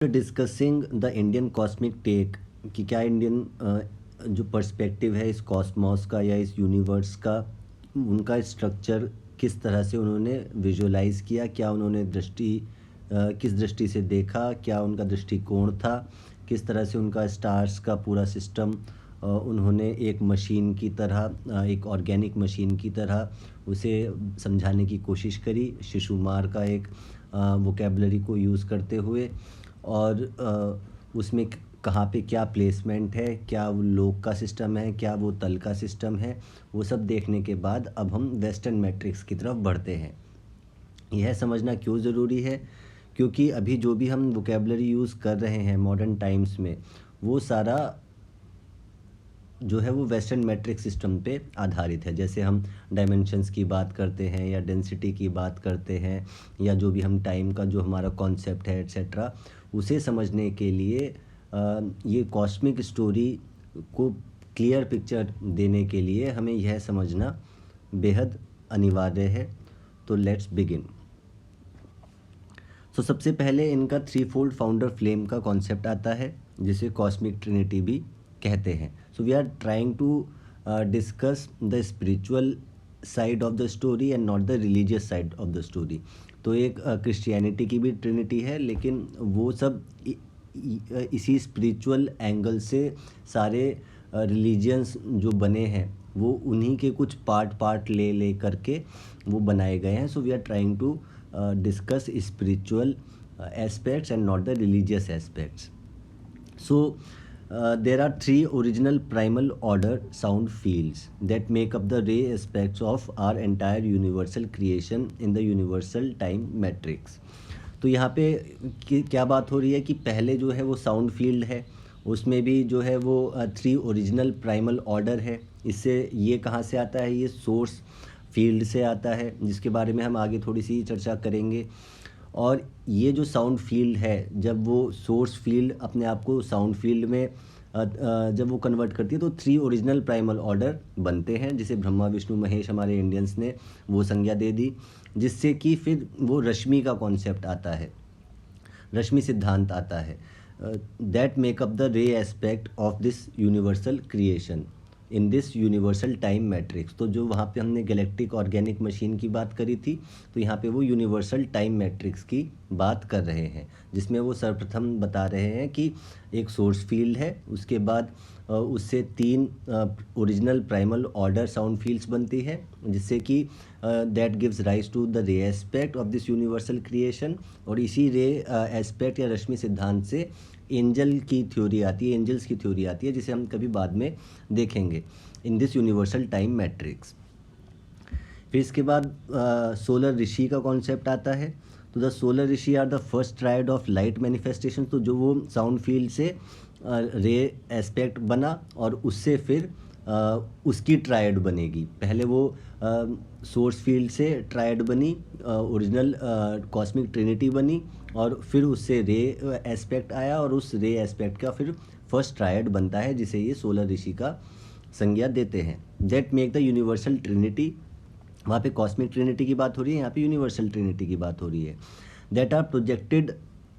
Discussing the Indian cosmic tech कि क्या Indian जो पर्सपेक्टिव है इस कॉस्मॉस का या इस यूनिवर्स का, उनका स्ट्रक्चर किस तरह से उन्होंने विजुअलाइज किया, क्या उन्होंने किस दृष्टि से देखा, क्या उनका दृष्टिकोण था, किस तरह से उनका स्टार्स का पूरा सिस्टम उन्होंने एक मशीन की तरह, एक ऑर्गेनिक मशीन की तरह उसे समझाने की कोशिश करी शिशुमार का एक वोकेबलरी को यूज़ करते हुए। और उसमें कहाँ पे क्या प्लेसमेंट है, क्या वो लोक का सिस्टम है, क्या वो तल का सिस्टम है, वो सब देखने के बाद अब हम वेस्टर्न मैट्रिक्स की तरफ बढ़ते हैं। यह समझना क्यों ज़रूरी है? क्योंकि अभी जो भी हम वोकेबलरी यूज़ कर रहे हैं मॉडर्न टाइम्स में, वो सारा जो है वो वेस्टर्न मैट्रिक सिस्टम पे आधारित है। जैसे हम डायमेंशंस की बात करते हैं या डेंसिटी की बात करते हैं, या जो भी हम टाइम का जो हमारा कॉन्सेप्ट है एट्सेट्रा, उसे समझने के लिए ये कॉस्मिक स्टोरी को क्लियर पिक्चर देने के लिए हमें यह समझना बेहद अनिवार्य है। तो लेट्स बिगिन। सबसे पहले इनका थ्री फोल्ड फाउंडर फ्लेम का कॉन्सेप्ट आता है, जिसे कॉस्मिक ट्रिनिटी भी कहते हैं। So we are trying to discuss the spiritual side of the story and not the religious side of the story. तो एक क्रिश्चियनिटी की भी ट्रिनिटी है, लेकिन वो सब इसी स्पिरिचुअल एंगल से सारे रिलीजियंस जो बने हैं वो उन्हीं के कुछ पार्ट ले करके वो बनाए गए हैं। So we are trying to discuss spiritual aspects and not the religious aspects. So there are three original primal order sound fields that make up the ray aspects of our entire universal creation in the universal time matrix. तो यहाँ पे क्या बात हो रही है कि पहले जो है वो साउंड फील्ड है, उसमें भी जो है वो थ्री ओरिजिनल प्राइमल ऑर्डर है। इससे ये कहाँ से आता है? ये सोर्स फील्ड से आता है, जिसके बारे में हम आगे थोड़ी सी चर्चा करेंगे। और ये जो साउंड फील्ड है, जब वो सोर्स फील्ड अपने आप को साउंड फील्ड में जब वो कन्वर्ट करती है तो थ्री ओरिजिनल प्राइमल ऑर्डर बनते हैं, जिसे ब्रह्मा विष्णु महेश हमारे इंडियंस ने वो संज्ञा दे दी, जिससे कि फिर वो रश्मि का कॉन्सेप्ट आता है, रश्मि सिद्धांत आता है, that make up the ray aspect of this universal creation in this universal time matrix. तो जो वहाँ पे हमने गैलेक्टिक ऑर्गेनिक मशीन की बात करी थी, तो यहाँ पे वो यूनिवर्सल टाइम मैट्रिक्स की बात कर रहे हैं, जिसमें वो सर्वप्रथम बता रहे हैं कि एक सोर्स फील्ड है, उसके बाद उससे तीन original primal order sound fields बनती है, जिससे कि that gives rise to the ray aspect of this universal creation. और इसी रे एस्पेक्ट या रश्मि सिद्धांत से एंजल की थ्योरी आती है, एंजल्स की थ्योरी आती है, जिसे हम कभी बाद में देखेंगे in this universal time matrix. फिर इसके बाद सोलर ऋषि का कॉन्सेप्ट आता है। तो the solar rishi are the first triad of light manifestation. तो जो वो साउंड फील्ड से रे एस्पेक्ट बना और उससे फिर उसकी ट्रायड बनेगी। पहले वो सोर्स फील्ड से ट्रायड बनी, ओरिजिनल कॉस्मिक ट्रिनिटी बनी, और फिर उससे रे एस्पेक्ट आया, और उस रे एस्पेक्ट का फिर फर्स्ट ट्रायड बनता है, जिसे ये सोलर ऋषि का संज्ञा देते हैं। That make the universal Trinity. वहाँ पे कॉस्मिक ट्रिनिटी की बात हो रही है, यहाँ पे यूनिवर्सल ट्रिनिटी की बात हो रही है। That are projected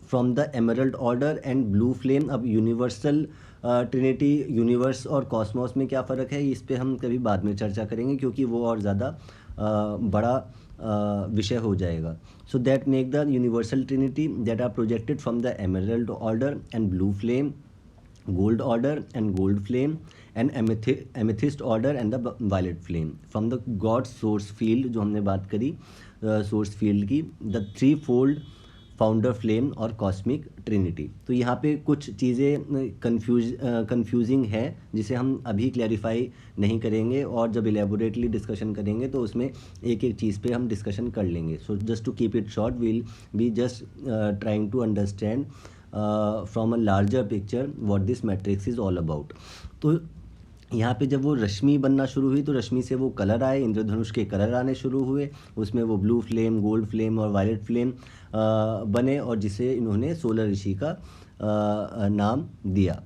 from the emerald order and blue flame. अब यूनिवर्सल ट्रिनिटी, यूनिवर्स और कॉस्मोस में क्या फ़र्क है, इस पे हम कभी बाद में चर्चा करेंगे, क्योंकि वो और ज़्यादा बड़ा विषय हो जाएगा। So that make the universal trinity that are projected from the emerald order and blue flame, gold order and gold flame, and amethyst order and the violet flame from the God source field, जो हमने बात करी source field की, the three fold founder flame और cosmic Trinity. तो यहाँ पे कुछ चीज़ें कंफ्यूजिंग है, जिसे हम अभी क्लैरिफाई नहीं करेंगे, और जब इलेबोरेटली डिस्कशन करेंगे तो उसमें एक एक चीज़ पे हम डिस्कशन कर लेंगे। So just to keep it short, we'll be just trying to understand from a larger picture what this matrix is all about. तो यहाँ पे जब वो रश्मि बनना शुरू हुई, तो रश्मि से वो कलर आए, इंद्रधनुष के कलर आने शुरू हुए, उसमें वो ब्लू फ्लेम, गोल्ड फ्लेम और वायलेट फ्लेम बने, और जिसे इन्होंने सोलर ऋषि का नाम दिया।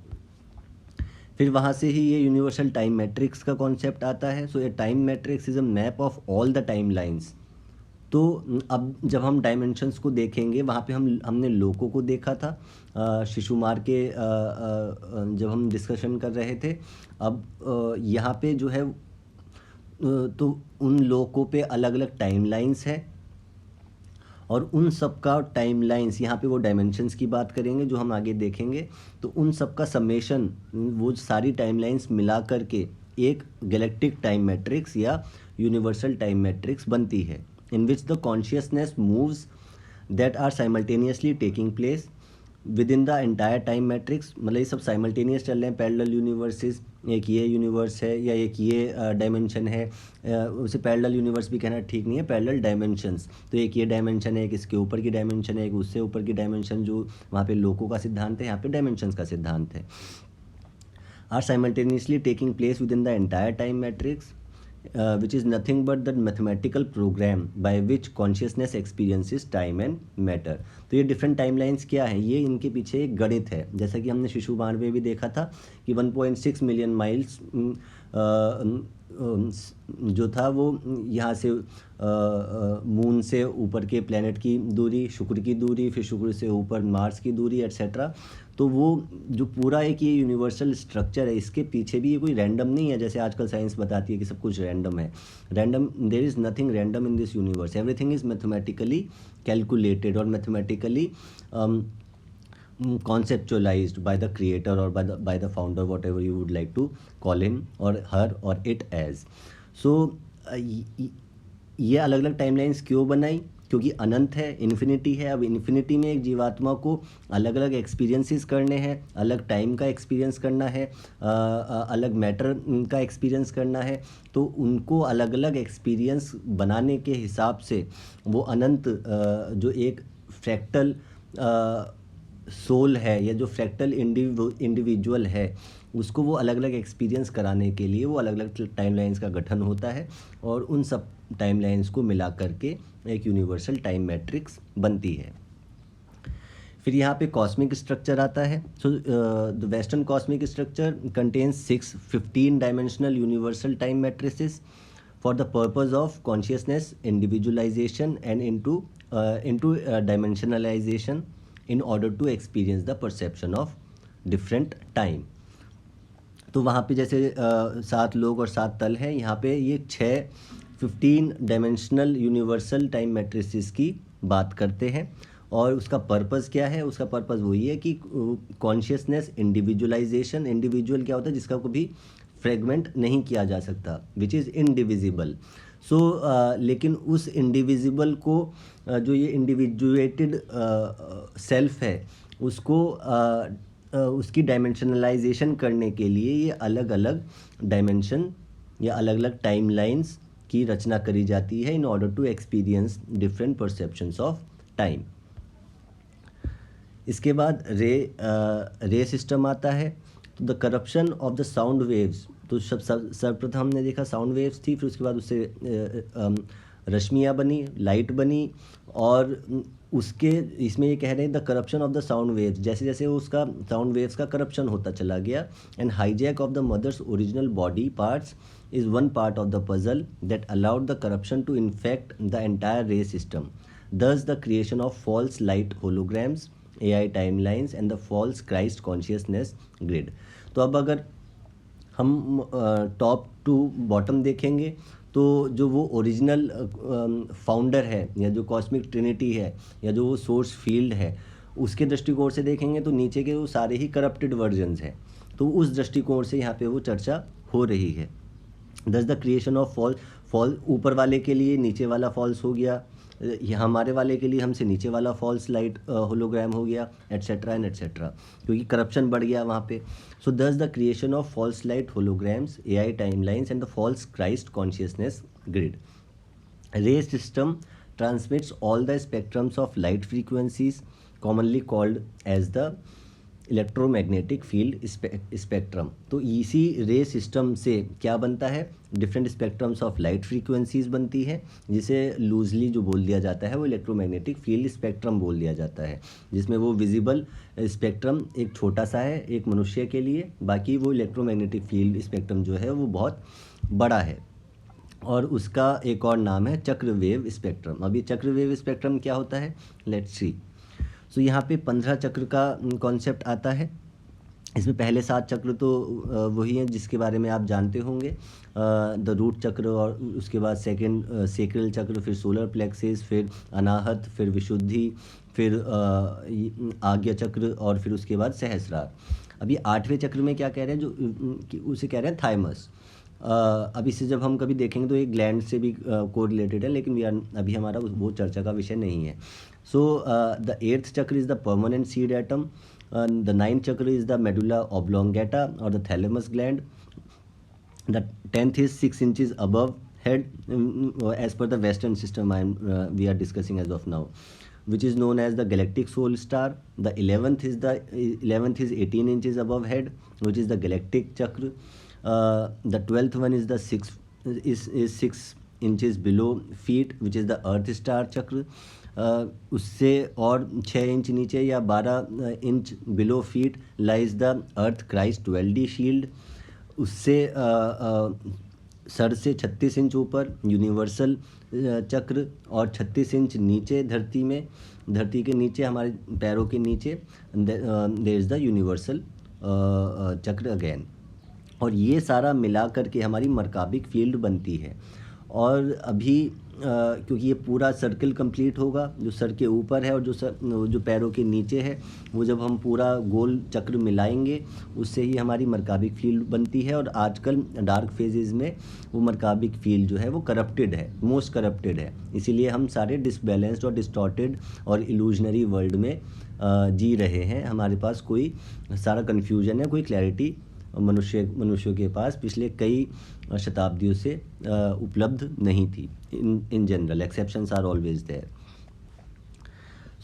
फिर वहाँ से ही ये यूनिवर्सल टाइम मैट्रिक्स का कॉन्सेप्ट आता है। So a time matrix is a map of all the timelines. तो अब जब हम डायमेंशंस को देखेंगे, वहाँ पे हमने लोकों को देखा था शिशुमार के जब हम डिस्कशन कर रहे थे। अब यहाँ पे जो है तो उन लोकों पे अलग अलग टाइमलाइंस है, और उन सब का टाइमलाइंस, यहाँ पे वो डायमेंशंस की बात करेंगे जो हम आगे देखेंगे। तो उन सब का समेशन, वो सारी टाइमलाइंस मिला करके एक गैलेक्टिक टाइम मैट्रिक्स या यूनिवर्सल टाइम मैट्रिक्स बनती है, in which the consciousness moves that are simultaneously taking place within the entire time matrix। मतलब ये सब साइमल्टेनियस चल रहे हैं, पैरेलल यूनिवर्सेस, एक ये यूनिवर्स है या एक ये डायमेंशन है। उसे पैरेलल यूनिवर्स भी कहना ठीक नहीं है, पैरेलल डायमेंशंस। तो एक ये डायमेंशन है, एक इसके ऊपर की डायमेंशन है, एक उससे ऊपर की डायमेंशन, जो वहाँ पे लोकों का सिद्धांत है, यहाँ पे डायमेंशंस का सिद्धांत है। Are simultaneously taking place within the entire time matrix, which is nothing but the mathematical program by which consciousness experiences time and matter। तो ये डिफरेंट टाइमलाइंस क्या है, ये इनके पीछे एक गणित है। जैसा कि हमने शिशुमार में भी देखा था कि 1.6 मिलियन माइल्स जो था वो यहाँ से मून से ऊपर के प्लेनेट की दूरी, शुक्र की दूरी, फिर शुक्र से ऊपर मार्स की दूरी, एट्सेट्रा। तो वो जो पूरा एक ये यूनिवर्सल स्ट्रक्चर है, इसके पीछे भी ये कोई रैंडम नहीं है, जैसे आजकल साइंस बताती है कि सब कुछ रैंडम है। Random, there is nothing random in this universe, everything is mathematically calculated और mathematically conceptualized by the creator or by the founder, whatever you would like to call him or her or it as। so ये अलग अलग timelines क्यों बनाई, क्योंकि अनंत है, infinity है। अब इन्फिनिटी में एक जीवात्मा को अलग अलग एक्सपीरियंसेस करने हैं, अलग टाइम का एक्सपीरियंस करना है, अलग मैटर का एक्सपीरियंस करना है। तो उनको अलग अलग एक्सपीरियंस बनाने के हिसाब से वो अनंत जो एक फ्रैक्टल सोल है या जो फ्रैक्टल इंडिविजुअल है, उसको वो अलग अलग एक्सपीरियंस कराने के लिए वो अलग अलग टाइमलाइंस का गठन होता है, और उन सब टाइमलाइंस को मिला करके एक यूनिवर्सल टाइम मैट्रिक्स बनती है। फिर यहाँ पे कॉस्मिक स्ट्रक्चर आता है। So the western cosmic structure contains 6 15 dimensional universal time matrices for the purpose of consciousness individualisation and into dimensionalisation in order to experience the perception of different time। तो वहाँ पे जैसे 7 लोग और 7 तल हैं, यहाँ पे ये 15 डायमेंशनल यूनिवर्सल टाइम मैट्रिसेस की बात करते हैं। और उसका पर्पज़ क्या है, उसका पर्पज़ वही है कि कॉन्शियसनेस इंडिविजुअलाइजेशन, इंडिविजुअल क्या होता है, जिसका कभी फ्रेगमेंट नहीं किया जा सकता, विच इज़ इनडिविजिबल। सो लेकिन उस इंडिविजिबल को जो ये इंडिविजुएटेड सेल्फ है, उसको उसकी डायमेंशनलाइजेशन करने के लिए ये अलग अलग डायमेंशन या अलग अलग टाइमलाइंस की रचना करी जाती है in order to experience different perceptions of time. इसके बाद रे सिस्टम आता है। तो the corruption of the sound waves, तो सर्वप्रथम हमने देखा साउंड वेव्स थी, फिर उसके बाद उससे रश्मियाँ बनी, लाइट बनी, और उसके इसमें ये कह रहे हैं the corruption of the sound waves, जैसे जैसे उसका साउंड वेव्स का करप्शन होता चला गया। And hijack of the mother's original body parts is one part of the puzzle that allowed the corruption to infect the entire ray system. Thus the creation of false light holograms, AI timelines and the false Christ consciousness grid. तो अब अगर हम top to bottom देखेंगे, तो जो वो original founder है या जो कॉस्मिक ट्रिनिटी है या जो वो सोर्स फील्ड है, उसके दृष्टिकोण से देखेंगे तो नीचे के वो सारे ही करप्टेड वर्जन्स हैं। तो उस दृष्टिकोण से यहाँ पे वो चर्चा हो रही है। दस द क्रिएशन ऑफ फॉल ऊपर वाले के लिए नीचे वाला फॉल्स हो गया, हमारे वाले के लिए हमसे नीचे वाला फॉल्स लाइट होलोग्राम हो गया, एट्सेट्रा एंड एट्सेट्रा, क्योंकि करप्शन बढ़ गया वहाँ पे। So thus the creation of false light holograms, AI timelines and the false Christ consciousness grid. Ray system transmits all the spectrums of light frequencies commonly called as the electromagnetic field spectrum. तो इसी रे system से क्या बनता है, different spectrums of light frequencies बनती है, जिसे लूजली जो बोल दिया जाता है वो इलेक्ट्रोमैग्नेटिक फील्ड स्पेक्ट्रम बोल दिया जाता है, जिसमें वो विजिबल स्पेक्ट्रम एक छोटा सा है एक मनुष्य के लिए, बाकी वो इलेक्ट्रोमैग्नेटिक फील्ड स्पेक्ट्रम जो है वो बहुत बड़ा है। और उसका एक और नाम है चक्रवेव स्पेक्ट्रम। अब ये चक्रवेव स्पेक्ट्रम क्या होता है, लेट्स सी। सो यहाँ पे 15 चक्र का कॉन्सेप्ट आता है। इसमें पहले 7 चक्र तो वही हैं जिसके बारे में आप जानते होंगे, द रूट चक्र, और उसके बाद सेकंड सेक्रल चक्र, फिर सोलर प्लेक्सिस, फिर अनाहत, फिर विशुद्धि, फिर आज्ञा चक्र, और फिर उसके बाद सहस्रार। अभी 8वें चक्र में क्या कह रहे हैं, जो उसे कह रहे हैं थाइमस। अब इसे जब हम कभी देखेंगे तो ये ग्लैंड से भी कोरिलेटेड है, लेकिन अभी हमारा वो चर्चा का विषय नहीं है। सो द 8th चक्र is the permanent seed atom, the 9th चक्र इज़ द मेडुला ऑब्लोंगेटा और the thalamus gland, the 10th is 6 inches above head, as per the western system we are discussing as of now, which is known as the galactic soul star. The 11th is 18 inches above head, which is the galactic chakra. The 12th one is the 6 inches below feet, which is the earth star chakra. उससे और 6 inch नीचे या 12 inch below feet lies the earth Christ 12D shield. उससे sir से 36 inch ऊपर universal चक्र, और 36 inch नीचे धरती के नीचे हमारे पैरों के नीचे देयर इज़ द यूनिवर्सल चक्र अगेन। और ये सारा मिला करके हमारी मरकाबिक फील्ड बनती है। और अभी क्योंकि ये पूरा सर्कल कंप्लीट होगा, जो सर के ऊपर है और जो पैरों के नीचे है, वो जब हम पूरा गोल चक्र मिलाएंगे उससे ही हमारी मरकाबिक फील्ड बनती है। और आजकल डार्क फेजेस में वो मरकाबिक फील्ड जो है वो करप्टेड है, मोस्ट करप्टेड है। इसीलिए हम सारे डिसबैलेंस्ड और डिस्टॉर्टेड और इल्यूजनरी वर्ल्ड में जी रहे हैं। हमारे पास कोई सारा कन्फ्यूजन है, कोई क्लैरिटी मनुष्यों के पास पिछले कई शताब्दियों से उपलब्ध नहीं थी। In general exceptions are always there.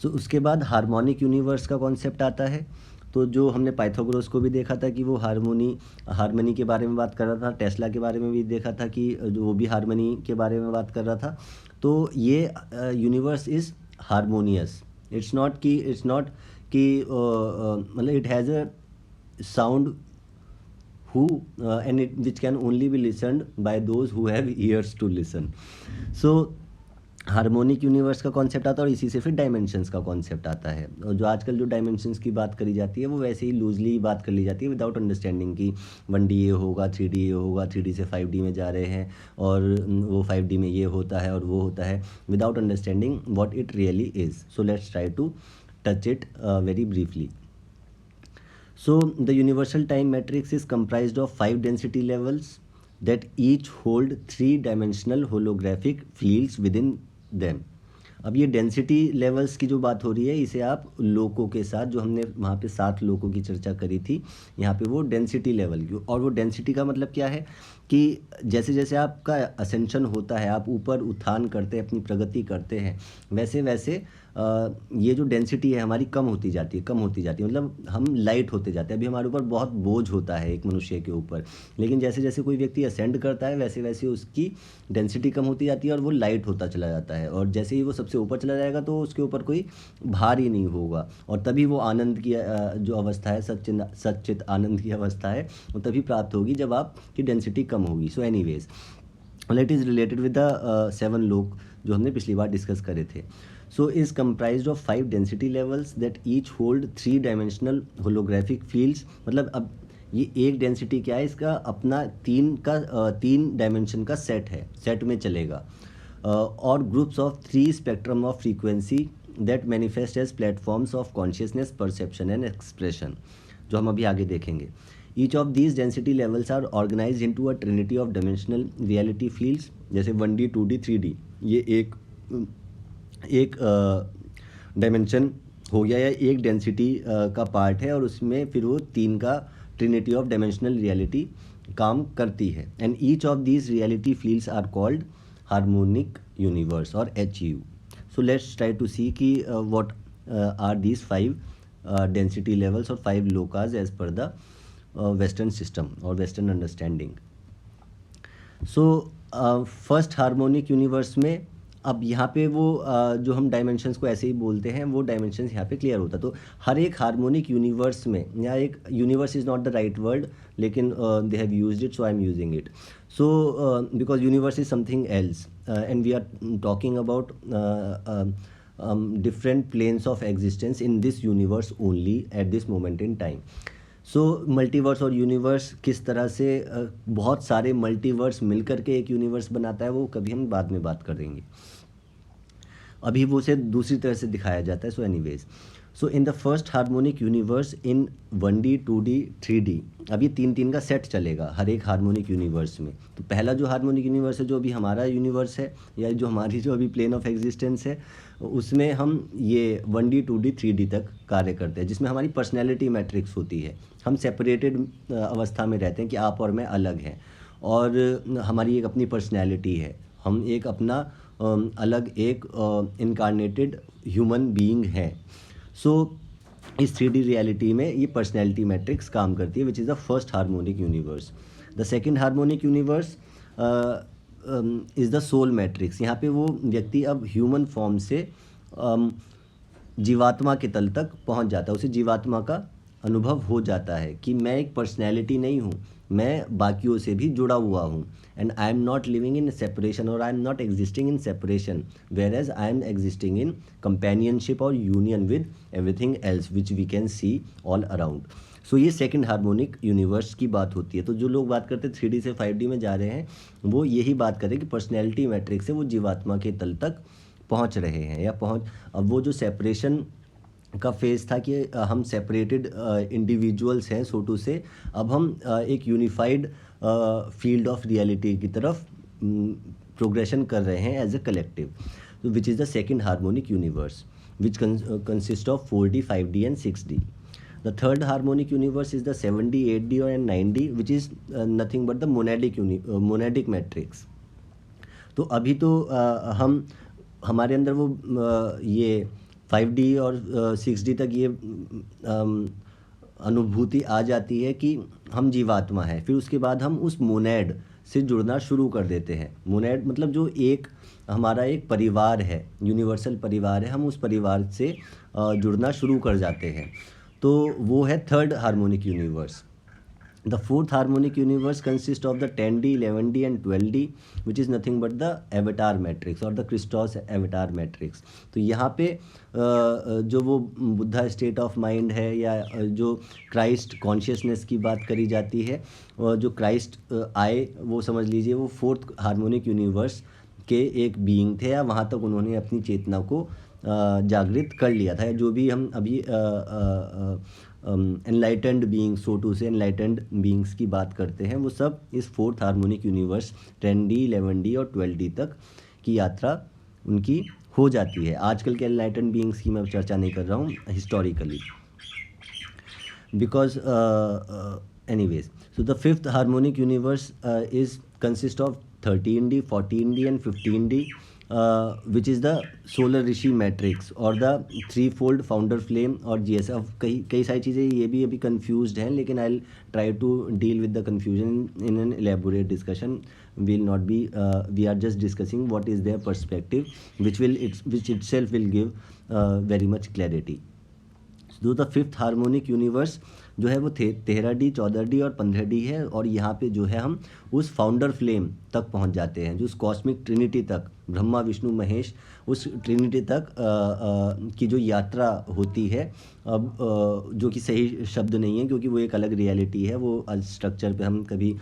So उसके बाद हार्मोनिक यूनिवर्स का कॉन्सेप्ट आता है। तो जो हमने पाइथागोरस को भी देखा था कि वो हारमोनी के बारे में बात कर रहा था, टेस्ला के बारे में भी देखा था कि वो भी हारमोनी के बारे में बात कर रहा था। तो ये universe is harmonious. It's not कि मतलब it has a sound and which can only be listened by those who have ears to listen. So harmonic universe का कॉन्सेप्ट आता है, और इसी से फिर डायमेंशंस का कॉन्सेप्ट आता है। और जो आजकल जो डायमेंशंस की बात करी जाती है वो वैसे ही लूजली बात कर ली जाती है, विदाउट अंडरस्टैंडिंग कि 1D ये होगा, 3D ये होगा, 3D से 5D में जा रहे हैं, और वो 5D में ये होता है और वो होता है, without understanding what it really is. So let's try to touch it very briefly. So the universal time matrix is comprised of 5 density levels that each hold 3-dimensional holographic fields within them. अब ये density levels की जो बात हो रही है, इसे आप लोकों के साथ, जो हमने वहाँ पे 7 लोकों की चर्चा करी थी, यहाँ पे वो डेंसिटी लेवल की। और वो डेंसिटी का मतलब क्या है कि जैसे जैसे आपका असेंशन होता है, आप ऊपर उत्थान करते हैं, अपनी प्रगति करते हैं, वैसे वैसे ये जो डेंसिटी है हमारी कम होती जाती है, मतलब हम लाइट होते जाते हैं। अभी हमारे ऊपर बहुत बोझ होता है एक मनुष्य के ऊपर, लेकिन जैसे जैसे कोई व्यक्ति असेंड करता है वैसे वैसे उसकी डेंसिटी कम होती जाती है और वो लाइट होता चला जाता है। और जैसे ही वो सबसे ऊपर चला जाएगा तो उसके ऊपर कोई भार ही नहीं होगा, और तभी वो आनंद की जो अवस्था है, सच्चित आनंद की अवस्था है, वो तभी प्राप्त होगी जब आपकी डेंसिटी कम होगी. So anyways, it is related with the 7 लोक जो हमने पिछली बार डिस्कस करे थे. So is comprised of 5 density levels that each hold 3-dimensional holographic fields. मतलब अब ये एक डेंसिटी क्या है, इसका अपना 3 डायमेंशन का सेट है, सेट में चलेगा. और groups of 3 spectrum of frequency that manifest as platforms of consciousness, perception and expression, जो हम अभी आगे देखेंगे. Each of these density levels are organized into a trinity of dimensional reality fields. जैसे 1D, 2D, 3D, ये एक dimension हो गया या एक डेंसिटी का पार्ट है, और उसमें फिर वो 3 का ट्रिनिटी ऑफ डायमेंशनल रियलिटी काम करती है. And each of these reality fields are called harmonic universe और HU. So let's try to see कि what are these 5 density levels और 5 लोकाज एज पर द वेस्टर्न सिस्टम और western understanding. So first harmonic universe में अब यहाँ पे वो जो हम डायमेंशंस को ऐसे ही बोलते हैं, वो डायमेंशंस यहाँ पे क्लियर होता है। तो हर एक हार्मोनिक यूनिवर्स में, या एक universe is not the right word, लेकिन they have used it, so I am using it. So because universe is something else and we are talking about different planes of existence in this universe only at this moment in time. So multiverse और universe किस तरह से बहुत सारे multiverse मिलकर के एक universe बनाता है, वो कभी हम बाद में बात करेंगे। अभी वो उसे दूसरी तरह से दिखाया जाता है। So anyways, so in the first harmonic universe in 1D 2D 3D, अब ये 3 का सेट चलेगा हर एक हार्मोनिक यूनिवर्स में। तो पहला जो हार्मोनिक यूनिवर्स है, जो अभी हमारा यूनिवर्स है, या जो हमारी जो अभी प्लेन ऑफ एग्जिस्टेंस है, उसमें हम ये 1D 2D 3D तक कार्य करते हैं, जिसमें हमारी पर्सनैलिटी मैट्रिक्स होती है। हम सेपरेटेड अवस्था में रहते हैं कि आप और मैं अलग हैं, और हमारी एक अपनी पर्सनैलिटी है, हम एक अपना अलग एक इनकारनेटेड ह्यूमन बीइंग है। सो इस 3D रियलिटी में ये पर्सनैलिटी मैट्रिक्स काम करती है, which is the first harmonic universe. The second harmonic universe is the soul matrix. यहाँ पे वो व्यक्ति अब ह्यूमन फॉर्म से जीवात्मा के तल तक पहुँच जाता है, उसे जीवात्मा का अनुभव हो जाता है कि मैं एक पर्सनैलिटी नहीं हूँ, मैं बाकियों से भी जुड़ा हुआ हूँ, and I am not living in separation, और I am not existing in separation, whereas I am existing in companionship और union with everything else which we can see all around. So ये second harmonic universe की बात होती है। तो जो लोग बात करते हैं 3D से 5D में जा रहे हैं, वो यही बात करें कि पर्सनैलिटी मैट्रिक्स से वो जीवात्मा के तल तक पहुँच रहे हैं, या अब वो जो सेपरेशन का फेज़ था कि हम सेपरेटेड इंडिविजुअल्स हैं, सो टू से, अब हम एक यूनिफाइड फील्ड ऑफ रियलिटी की तरफ प्रोग्रेशन कर रहे हैं as a collective, which is the second harmonic universe, which consist of 4D 5D and 6D. The third harmonic universe is the 7D 8D and 9D, which is nothing but the monadic matrix. तो अभी तो हमारे अंदर वो ये 5D और 6D तक ये अनुभूति आ जाती है कि हम जीवात्मा है। फिर उसके बाद हम उस मोनेड से जुड़ना शुरू कर देते हैं। मोनेड मतलब जो एक हमारा एक परिवार है, यूनिवर्सल परिवार है, हम उस परिवार से जुड़ना शुरू कर जाते हैं। तो वो है third harmonic universe. The fourth harmonic universe consist of the 10D 11D and 12D, which is nothing but the avatar matrix और द क्रिस्टोस एवेटार मैट्रिक्स। तो यहाँ पे जो वो बुद्धा स्टेट ऑफ माइंड है, या जो क्राइस्ट कॉन्शियसनेस की बात करी जाती है, जो क्राइस्ट आए, वो समझ लीजिए वो फोर्थ हार्मोनिक यूनिवर्स के एक बीइंग थे, या वहाँ तक उन्होंने अपनी चेतना को जागृत कर लिया था। जो भी हम अभी एनलाइटेंड बीइंग्स, सो टू से एनलाइटेंड बीइंग्स की बात करते हैं, वो सब इस fourth harmonic universe 10D 11D और 12D तक की यात्रा उनकी हो जाती है। आजकल के एनलाइटेंड बीइंग्स की मैं चर्चा नहीं कर रहा हूँ, historically, because anyways. So the fifth harmonic universe is consist of 13D 14D and 15D, which is the solar Rishi matrix और the three fold founder flame और GS। अब कई सारी चीज़ें ये भी अभी कन्फ्यूज्ड हैं, लेकिन I will try to deal with the confusion in an elaborate discussion. Will not be we are just discussing what is their perspective which itself will give very much clarity. जो the fifth harmonic universe जो है वो 13D 14D और 15D है, और यहाँ पे जो है हम उस फाउंडर फ्लेम तक पहुँच जाते हैं, जो उस कॉस्मिक ट्रिनिटी तक, ब्रह्मा विष्णु महेश, उस ट्रिनिटी तक की जो यात्रा होती है। अब जो कि सही शब्द नहीं है, क्योंकि वो एक अलग रियलिटी है, वो स्ट्रक्चर पे हम कभी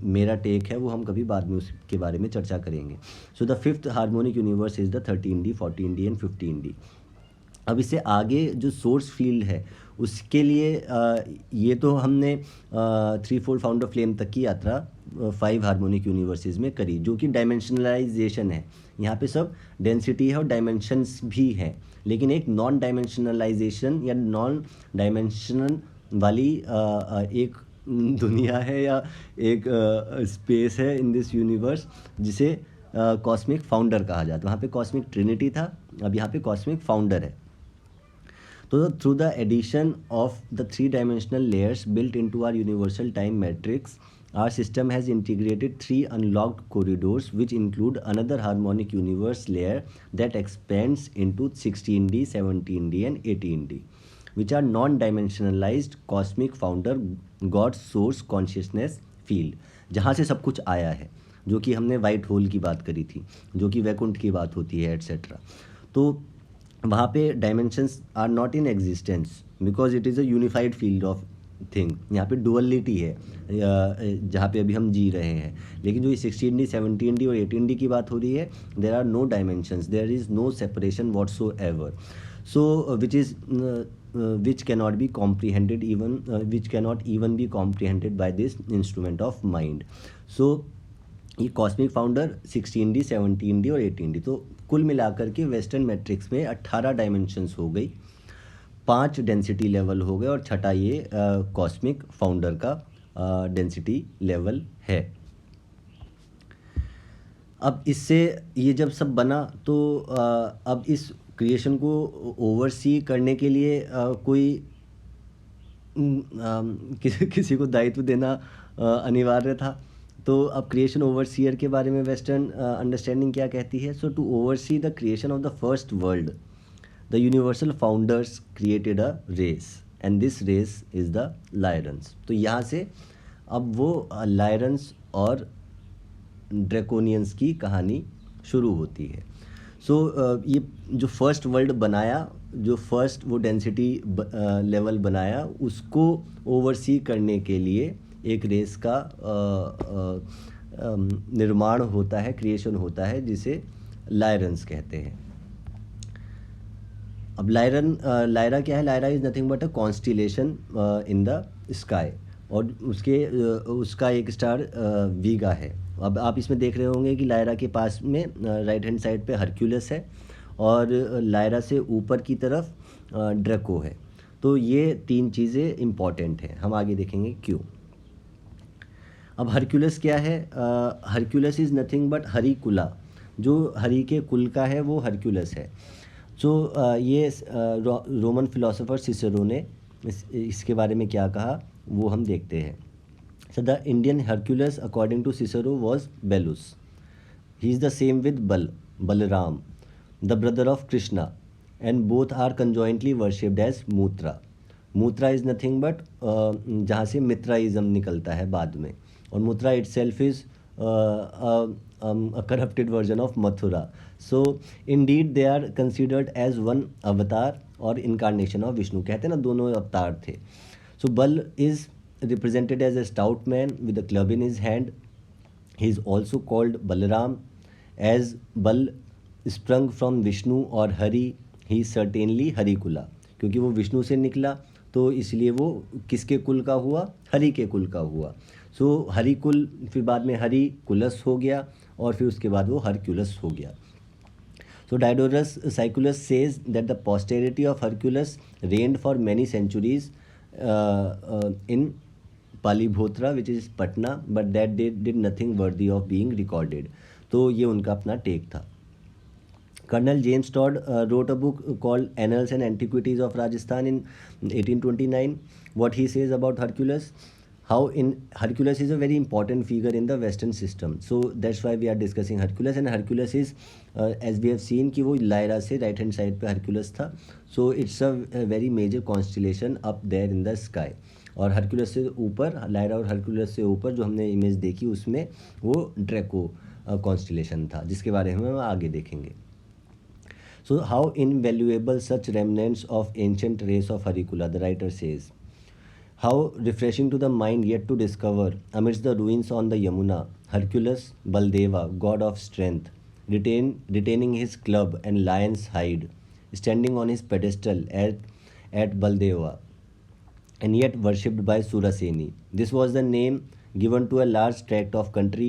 मेरा टेक है वो हम कभी बाद में उसके बारे में चर्चा करेंगे। सो the fifth harmonic universe is the 13D 14D and 15D। अब इससे आगे जो सोर्स फील्ड है उसके लिए ये तो हमने थ्री फोल्ड फाउंडर फ्लेम तक की यात्रा 5 हार्मोनिक यूनिवर्सेस में करी, जो कि डायमेंशनलाइजेशन है। यहाँ पे सब डेंसिटी है और डायमेंशंस भी हैं, लेकिन एक नॉन डायमेंशनलाइजेशन या नॉन डायमेंशनल वाली एक दुनिया है, या एक स्पेस है इन दिस यूनिवर्स, जिसे कॉस्मिक फाउंडर कहा जाता है। वहाँ पे कॉस्मिक ट्रिनिटी था, अब यहाँ पे कॉस्मिक फाउंडर है। तो through the addition of the 3 dimensional layers built into our universal time matrix Our system has integrated three unlocked corridors, which include another harmonic universe layer that expands into 16D, 17D, and 18D, which are non-dimensionalized cosmic founder God source consciousness field, जहाँ से सब कुछ आया है, जो कि हमने white hole की बात करी थी, जो कि वैकुंठ की बात होती है, एट्सेट्रा. तो वहाँ पे dimensions are not in existence because it is a unified field of thing. यहाँ पे डुअलिटी है जहाँ पे अभी हम जी रहे हैं. लेकिन जो ये 16D, 17D और 18D की बात हो रही है, there are no dimensions, there is no separation whatsoever. So which cannot be comprehended even which cannot even be comprehended by this instrument of mind. So ये कॉस्मिक फाउंडर 16D, 17D और 18D, तो कुल मिलाकर के western matrix में 18 dimensions हो गई, 5 density level हो गए और छठा ये कॉस्मिक फाउंडर का डेंसिटी लेवल है. अब इससे ये जब सब बना तो अब इस क्रिएशन को ओवरसी करने के लिए कोई किसी को दायित्व देना अनिवार्य था. तो अब क्रिएशन ओवरसीयर के बारे में वेस्टर्न अंडरस्टैंडिंग क्या कहती है? So to oversee the creation of the first world, the universal founders created a race and this race is the Lyrans. तो यहाँ से अब वो लायरन्स और ड्रैकोनियंस की कहानी शुरू होती है. सो ये जो फर्स्ट वर्ल्ड बनाया, जो फर्स्ट वो डेंसिटी लेवल बनाया, उसको ओवरसी करने के लिए एक रेस का निर्माण होता है, क्रिएशन होता है, जिसे लायरन्स कहते हैं. अब लायरा क्या है? Lyra is nothing but a constellation in the sky, और उसका एक स्टार वीगा है. अब आप इसमें देख रहे होंगे कि लायरा के पास में राइट हैंड साइड पे हरक्यूलस है और लायरा से ऊपर की तरफ ड्रैको है. तो ये तीन चीज़ें इम्पॉर्टेंट हैं, हम आगे देखेंगे क्यों. अब हरक्यूलस क्या है? हरक्यूलस इज़ नथिंग बट हरी कुला, जो हरी के कुल का है वो हरक्यूलस है. सो ये रोमन फिलोसोफर सिसेरो ने इसके बारे में क्या कहा वो हम देखते हैं. So the Indian Hercules, according to Cicero, was Belus. He is the same with Balaram, the brother of Krishna, and both are conjointly worshipped as Mutra. Mutra is nothing but जहाँ से मित्राइज्म निकलता है बाद में, और मुत्रा itself is a corrupted version of Mathura. So indeed they are considered as one avatar or incarnation of Vishnu. कहते हैं ना दोनों अवतार थे. So Bal is represented as a stout man with a club in his hand. He is also called Balaram. As Bal sprung from Vishnu or Hari, he is certainly Harikula. क्योंकि वो विष्णु से निकला तो इसलिए वो किसके कुल का हुआ? हरि के कुल का हुआ. सो हरि कुल, फिर बाद में हरि कुलस हो गया और फिर उसके बाद वो हरक्यूलस हो गया. So Diodorus Siculus says that the posterity of Hercules reigned for many centuries in Palibothra which is Patna, but that they did nothing worthy of being recorded. तो ये उनका अपना टेक था. Colonel James Tod wrote a book called Annals and Antiquities of Rajasthan in 1829. What he says about Hercules, how in Hercules is a very important figure in the Western system. So that's why we are discussing Hercules. And Hercules is as we have seen कि वो Lyra से right hand side पे Hercules था. So it's a very major constellation up there in the sky. और Hercules से ऊपर, Lyra और Hercules से ऊपर जो हमने इमेज देखी उसमें वो ड्रैको कॉन्स्टिलेशन था, जिसके बारे में हम आगे देखेंगे. So how invaluable such remnants of ancient race of Harikula, the writer says. How refreshing to the mind yet to discover amidst the ruins on the Yamuna, Hercules Baladeva, god of strength, retaining his club and lion's hide, standing on his pedestal at Baldeva, and yet worshipped by Suraseni. This was the name given to a large tract of country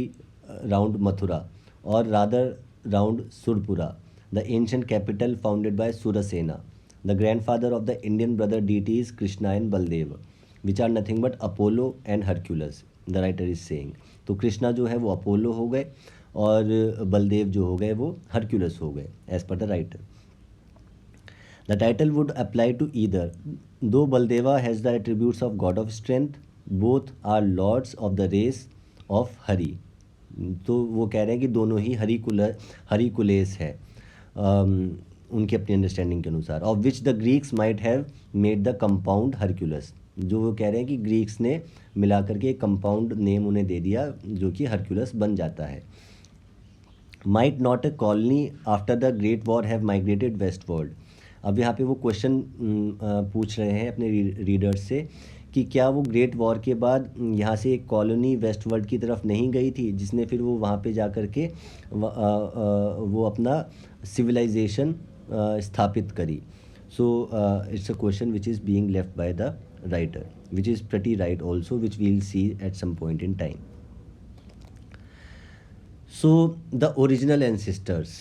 round Mathura, or rather round Surpura, the ancient capital founded by Surasena, the grandfather of the Indian brother deities Krishna and Baldev, which are nothing but Apollo and Hercules, the writer is saying. तो कृष्णा जो है वो Apollo हो गए और बलदेव जो हो गए वो हरक्यूलस हो गए, एज पर the writer. The title would apply to either. Though Baldeva has the attributes of god of strength, both are lords of the race of Hari. तो वो कह रहे हैं कि दोनों ही हरिकुलेस है, उनकी अपनी अंडरस्टैंडिंग के अनुसार। Of which the Greeks might have made the compound Hercules, जो वो कह रहे हैं कि ग्रीक्स ने मिला करके एक कंपाउंड नेम उन्हें दे दिया जो कि हरक्यूलस बन जाता है। Might not a colony after the great war have migrated westward. अब यहाँ पे वो क्वेश्चन पूछ रहे हैं अपने रीडर्स से कि क्या वो ग्रेट वॉर के बाद यहाँ से एक कॉलोनी वेस्ट वर्ल्ड की तरफ नहीं गई थी, जिसने फिर वो वहाँ पे जा कर के वो अपना सिविलाइजेशन स्थापित करी। So it's a question which is being left by the writer, which is pretty right also, which we'll see at some point in time. So the original ancestors.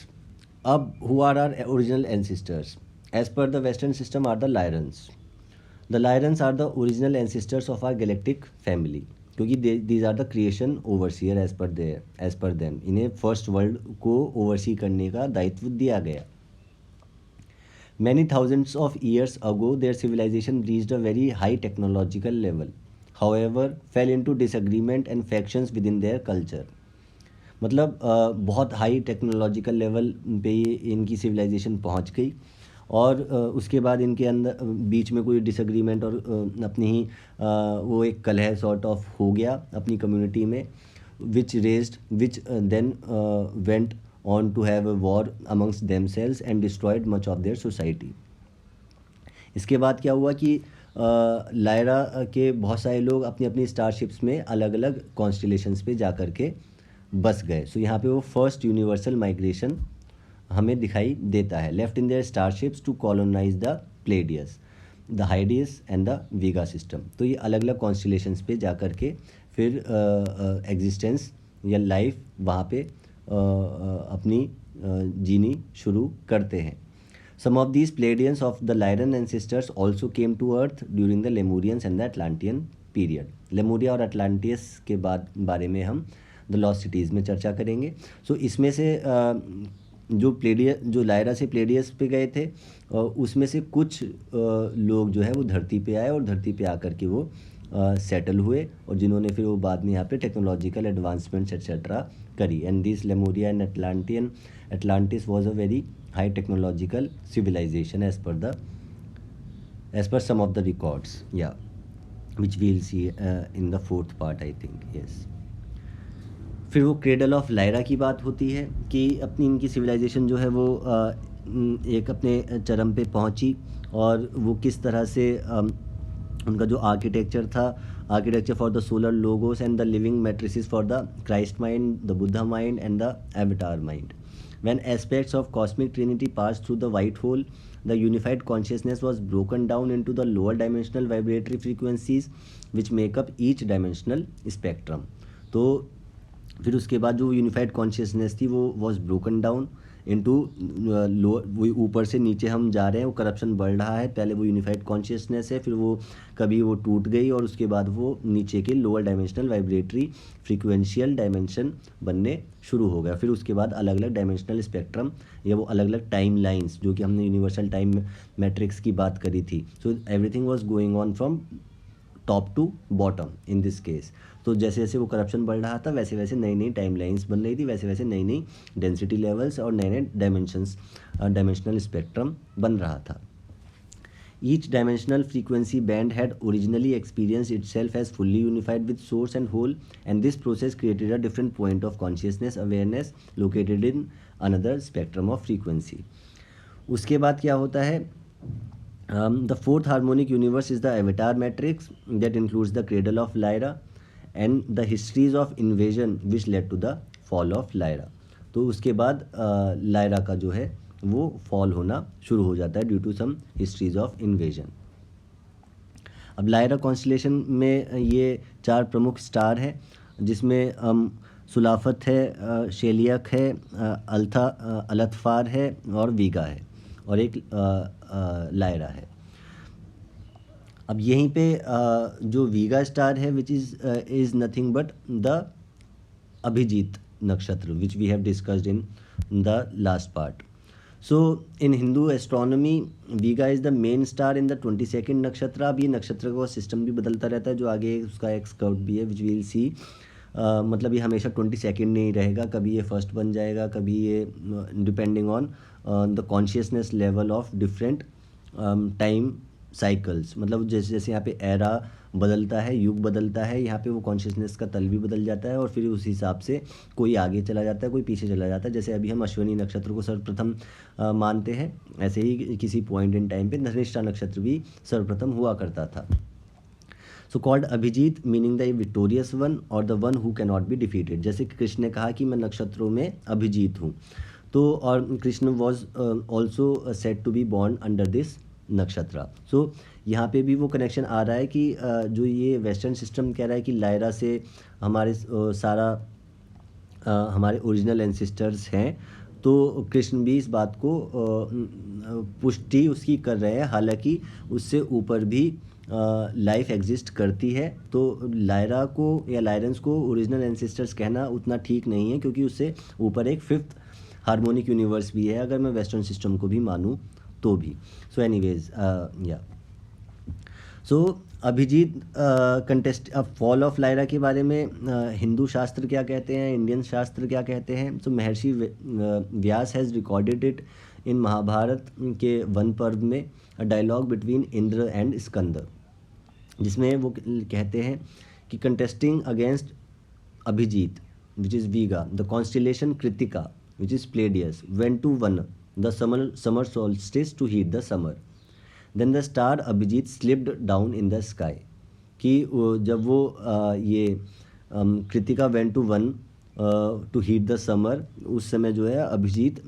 अब who are our original ancestors? As per the Western system are the Lyrans. The Lyrans are the original ancestors of our galactic family. क्योंकि these are the creation overseer as per them. इन्हें first world को oversee करने का दायित्व दिया गया. Many thousands of years ago, their civilization reached a very high technological level. However, fell into disagreement and factions within their culture. मतलब बहुत high technological level पे ये इनकी सिविलाइजेशन पहुंच गई, और उसके बाद इनके अंदर बीच में कोई डिसएग्रीमेंट और अपनी ही वो एक कलह सॉर्ट ऑफ हो गया अपनी कम्युनिटी में, which then went on to have a war amongst themselves and destroyed much of their society. इसके बाद क्या हुआ कि लायरा के बहुत सारे लोग अपनी अपनी स्टारशिप्स में अलग अलग कॉन्स्टिलेशंस पे जा कर के बस गए. सो यहाँ पे वो फर्स्ट यूनिवर्सल माइग्रेशन हमें दिखाई देता है. Left in their starships to colonise the Pleiades, the Hyades and the Vega system. तो ये अलग अलग कॉन्स्टिलेशंस पे जा कर के फिर एग्जिस्टेंस या लाइफ वहाँ पे अपनी जीनी शुरू करते हैं. Some of these Pleiadians of the Lyran ancestors also came to Earth during the Lemurians and the Atlantean period. लेमुरिया और अटलांटियस के बारे में हम द लॉस्ट सिटीज़ में चर्चा करेंगे. सो इसमें से जो लायरा से प्लेडियस पे गए थे, उसमें से कुछ लोग जो है वो धरती पे आए और धरती पे आकर के वो सेटल हुए, और जिन्होंने फिर वो बाद में यहाँ पे टेक्नोलॉजिकल एडवांसमेंट्स एक्सेट्रा करी. And this Lemuria and Atlantis was a very high technological civilization as per some of the records, yeah, which we'll see in the fourth part, I think. Yes. फिर वो cradle of Lyra की बात होती है कि अपनी इनकी civilisation जो है वो एक अपने चरम पे पहुंची, और वो किस तरह से उनका जो आर्किटेक्चर था, architecture for the solar logos and the living matrices for the Christ mind, the Buddha mind and the avatar mind. When aspects of cosmic trinity passed through the white hole, the unified consciousness was broken down into the lower dimensional vibratory frequencies which make up each dimensional spectrum. तो फिर उसके बाद जो unified consciousness थी वो was broken down into वो ऊपर से नीचे हम जा रहे हैं, वो करप्शन बढ़ रहा है. पहले वो यूनिफाइड कॉन्शियसनेस है, फिर वो कभी वो टूट गई, और उसके बाद वो नीचे के लोअर डायमेंशनल वाइब्रेटरी फ्रीक्वेंशियल डायमेंशन बनने शुरू हो गया. फिर उसके बाद अलग अलग डायमेंशनल स्पेक्ट्रम या वो अलग अलग टाइम लाइन्स, जो कि हमने यूनिवर्सल टाइम मैट्रिक्स की बात करी थी. So everything was going on from top to bottom in this case. तो जैसे जैसे वो करप्शन बढ़ रहा था, वैसे वैसे नई नई टाइम लाइन्स बन रही थी, वैसे वैसे नई नई डेंसिटी लेवल्स और नए नए डायमेंशनल स्पेक्ट्रम बन रहा था. Each dimensional frequency band had originally experienced itself as fully unified with source and whole, and this process created a different point of consciousness awareness located in another spectrum of frequency. उसके बाद क्या होता है? The fourth harmonic universe is the avatar matrix that includes the cradle of Lyra and the histories of invasion which led to the fall of Lyra. तो उसके बाद Lyra का जो है वो फॉल होना शुरू हो जाता है due to some histories of invasion. अब लायरा कॉन्स्टलेशन में ये 4 प्रमुख स्टार हैं, जिसमें सुलाफत है, शेलियक है, अलतफार है और वीगा है, और एक लायरा है. अब यहीं पे जो वीगा स्टार है which is nothing but the Abhijit nakshatra, which we have discussed in the last part. So in Hindu astronomy Vega is the main star in the 22nd nakshatra. अब ये नक्षत्र का सिस्टम भी बदलता रहता है, जो आगे उसका एक स्कर्ट भी है विच वील सी. मतलब ये हमेशा 22 नहीं रहेगा, कभी ये फर्स्ट बन जाएगा, कभी ये depending on the consciousness level of different time cycles. मतलब जैसे जैसे यहाँ पे एरा बदलता है, युग बदलता है, यहाँ पे वो कॉन्शियसनेस का तल भी बदल जाता है और फिर उस हिसाब से कोई आगे चला जाता है, कोई पीछे चला जाता है। जैसे अभी हम अश्विनी नक्षत्र को सर्वप्रथम मानते हैं, ऐसे ही किसी पॉइंट इन टाइम पे धनिष्ठा नक्षत्र भी सर्वप्रथम हुआ करता था। So called Abhijit meaning the victorious one और the one who can not be defeated. जैसे कि कृष्ण ने कहा कि मैं नक्षत्रों में अभिजीत हूँ, तो और Krishna was also said to be born under this nakshatra. So यहाँ पे भी वो कनेक्शन आ रहा है कि जो ये वेस्टर्न सिस्टम कह रहा है कि लायरा से हमारे सारा हमारे ओरिजिनल एंसिस्टर्स हैं, तो कृष्ण भी इस बात को पुष्टि उसकी कर रहे हैं, हालांकि उससे ऊपर भी लाइफ एग्जिस्ट करती है। तो लायरा को या लायरेंस को ओरिजिनल एंसिस्टर्स कहना उतना ठीक नहीं है, क्योंकि उससे ऊपर एक फिफ्थ हार्मोनिक यूनिवर्स भी है, अगर मैं वेस्टर्न सिस्टम को भी मानूँ तो भी। सो एनीवेज या सो अभिजीत कंटेस्ट अब फॉल ऑफ लायरा के बारे में हिंदू शास्त्र क्या कहते हैं, इंडियन शास्त्र क्या कहते हैं। So Maharishi Vyas has recorded it in Mahabharata के वन पर्व में, a dialogue between Indra and Skanda, जिसमें वो कहते हैं कि contesting against Abhijit which is Vega, the constellation Krittika which is Pleiades went to वन the summer solstice to heat the summer, then the star Abhijit slipped down in the sky. कि जब वो ये कृतिका वेंट टू वन टू हीट द समर, उस समय जो है Abhijit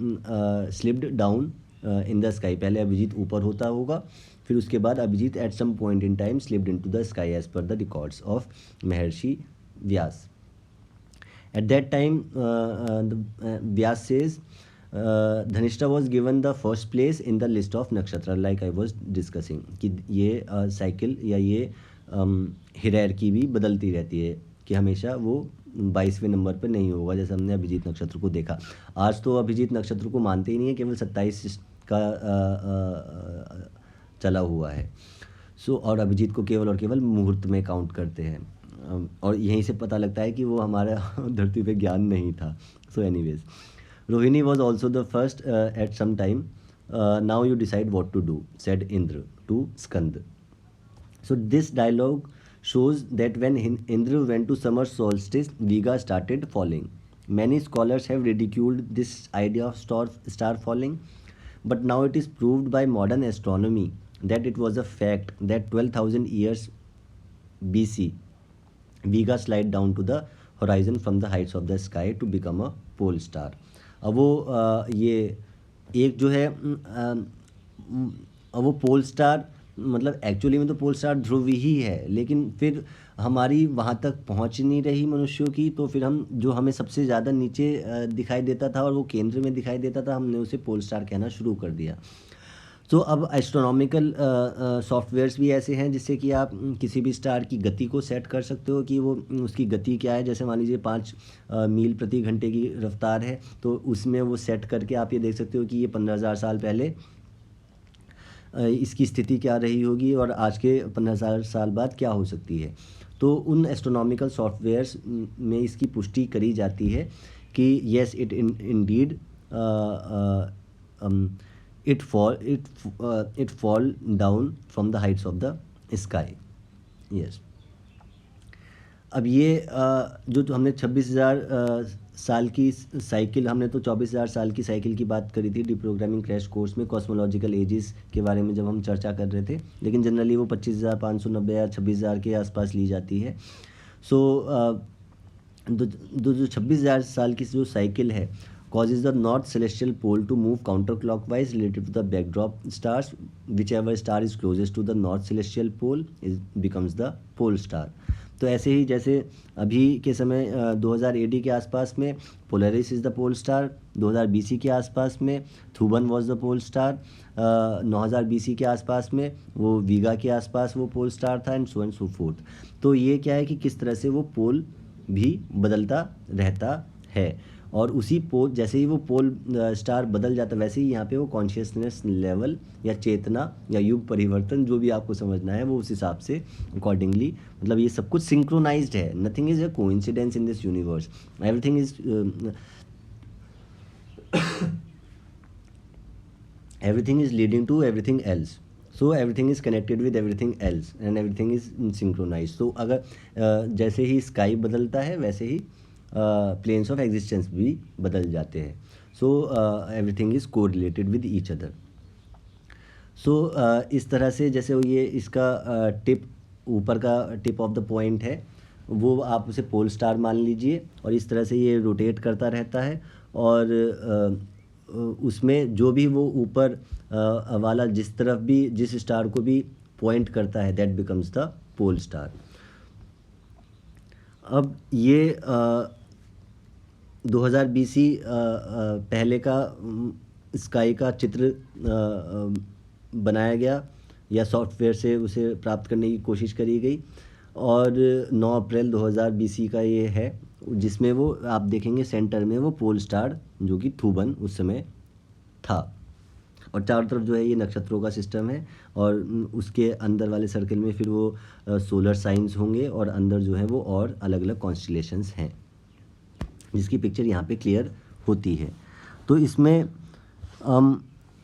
slipped down in the sky. पहले अभिजीत ऊपर होता होगा, फिर उसके बाद Abhijit at some point in time slipped into the sky as पर the records of Maharshi Vyas. At that time Vyas says Dhanishtha was given the first place in the list of nakshatra, like I was discussing कि ये cycle या ये hierarchy भी बदलती रहती है, कि हमेशा वो 22वें नंबर पर नहीं होगा, जैसे हमने अभिजीत नक्षत्र को देखा। आज तो अभिजीत नक्षत्र को मानते ही नहीं है, केवल 27 का चला हुआ है। सो और अभिजीत को केवल और केवल मुहूर्त में काउंट करते हैं, और यहीं से पता लगता है कि वो हमारा धरती पे ज्ञान नहीं था। So anyways Rohini was also the first at some time. Now you decide what to do, said Indra to Skand. So this dialogue shows that when Indra went to summer solstice, Vega started falling. Many scholars have ridiculed this idea of star falling, but now it is proved by modern astronomy that it was a fact that 12,000 years BC, Vega slid down to the horizon from the heights of the sky to become a pole star. अब वो ये एक जो है अब वो pole star, मतलब actually में तो पोल स्टार ध्रुव ही है, लेकिन फिर हमारी वहाँ तक पहुँच नहीं रही मनुष्यों की, तो फिर हम जो हमें सबसे ज़्यादा नीचे दिखाई देता था और वो केंद्र में दिखाई देता था, हमने उसे पोल स्टार कहना शुरू कर दिया। तो अब एस्ट्रोनॉमिकल सॉफ्टवेयर्स भी ऐसे हैं जिससे कि आप किसी भी स्टार की गति को सेट कर सकते हो कि वो उसकी गति क्या है। जैसे मान लीजिए 5 मील प्रति घंटे की रफ्तार है, तो उसमें वो सेट करके आप ये देख सकते हो कि ये 15,000 साल पहले इसकी स्थिति क्या रही होगी और आज के 15,000 साल बाद क्या हो सकती है। तो उन एस्ट्रोनॉमिकल सॉफ्टवेयर्स में इसकी पुष्टि करी जाती है कि yes it Indeed it fall down from the heights of the sky. yes. अब ये जो हमने 26,000 साल की साइकिल, हमने तो 24,000 साल की साइकिल की बात करी थी डिप्रोग्रामिंग क्रैश कोर्स में, कॉस्मोलॉजिकल एजेस के बारे में जब हम चर्चा कर रहे थे, लेकिन जनरली वो 25,590 या 26,000 के आसपास ली जाती है। सो जो 26,000 साल की जो साइकिल है causes the north celestial pole to move counterclockwise relative to the backdrop stars. Whichever star is closest to the north celestial pole becomes the pole star. तो ऐसे ही जैसे अभी के समय 2000 AD के आसपास में Polaris is the pole star, 2000 BC के आसपास में Thuban was the pole star, 9000 BC के आसपास में वो वीगा के आसपास वो पोल स्टार था, एंड सो फोर्थ। तो ये क्या है कि किस तरह से वो पोल भी बदलता रहता है। और उसी पोल, जैसे ही वो पोल स्टार बदल जाता है वैसे ही यहाँ पे वो कॉन्शियसनेस लेवल या चेतना या युग परिवर्तन जो भी आपको समझना है वो उस हिसाब से अकॉर्डिंगली, मतलब ये सब कुछ सिंक्रोनाइज्ड है, nothing is a coincidence in this universe, everything is everything is leading to everything else, so everything is connected with everything else and everything is synchronized. So अगर जैसे ही स्काई बदलता है वैसे ही प्लेन्स ऑफ एग्जिस्टेंस भी बदल जाते हैं. So everything is correlated with each other. So इस तरह से जैसे वो ये इसका टिप, ऊपर का टिप ऑफ द पॉइंट है वो आप उसे पोल स्टार मान लीजिए, और इस तरह से ये रोटेट करता रहता है, और उसमें जो भी वो ऊपर वाला जिस तरफ भी जिस स्टार को भी पॉइंट करता है that becomes the pole star. अब ये 2000 BC पहले का स्काई का चित्र बनाया गया या सॉफ्टवेयर से उसे प्राप्त करने की कोशिश करी गई, और 9 अप्रैल 2000 BC का ये है, जिसमें वो आप देखेंगे सेंटर में वो पोल स्टार जो कि थूबन उस समय था, और चारों तरफ जो है ये नक्षत्रों का सिस्टम है, और उसके अंदर वाले सर्कल में फिर वो सोलर साइंस होंगे, और अंदर जो है वो और अलग अलग कॉन्स्टलेशंस हैं जिसकी पिक्चर यहाँ पे क्लियर होती है. तो इसमें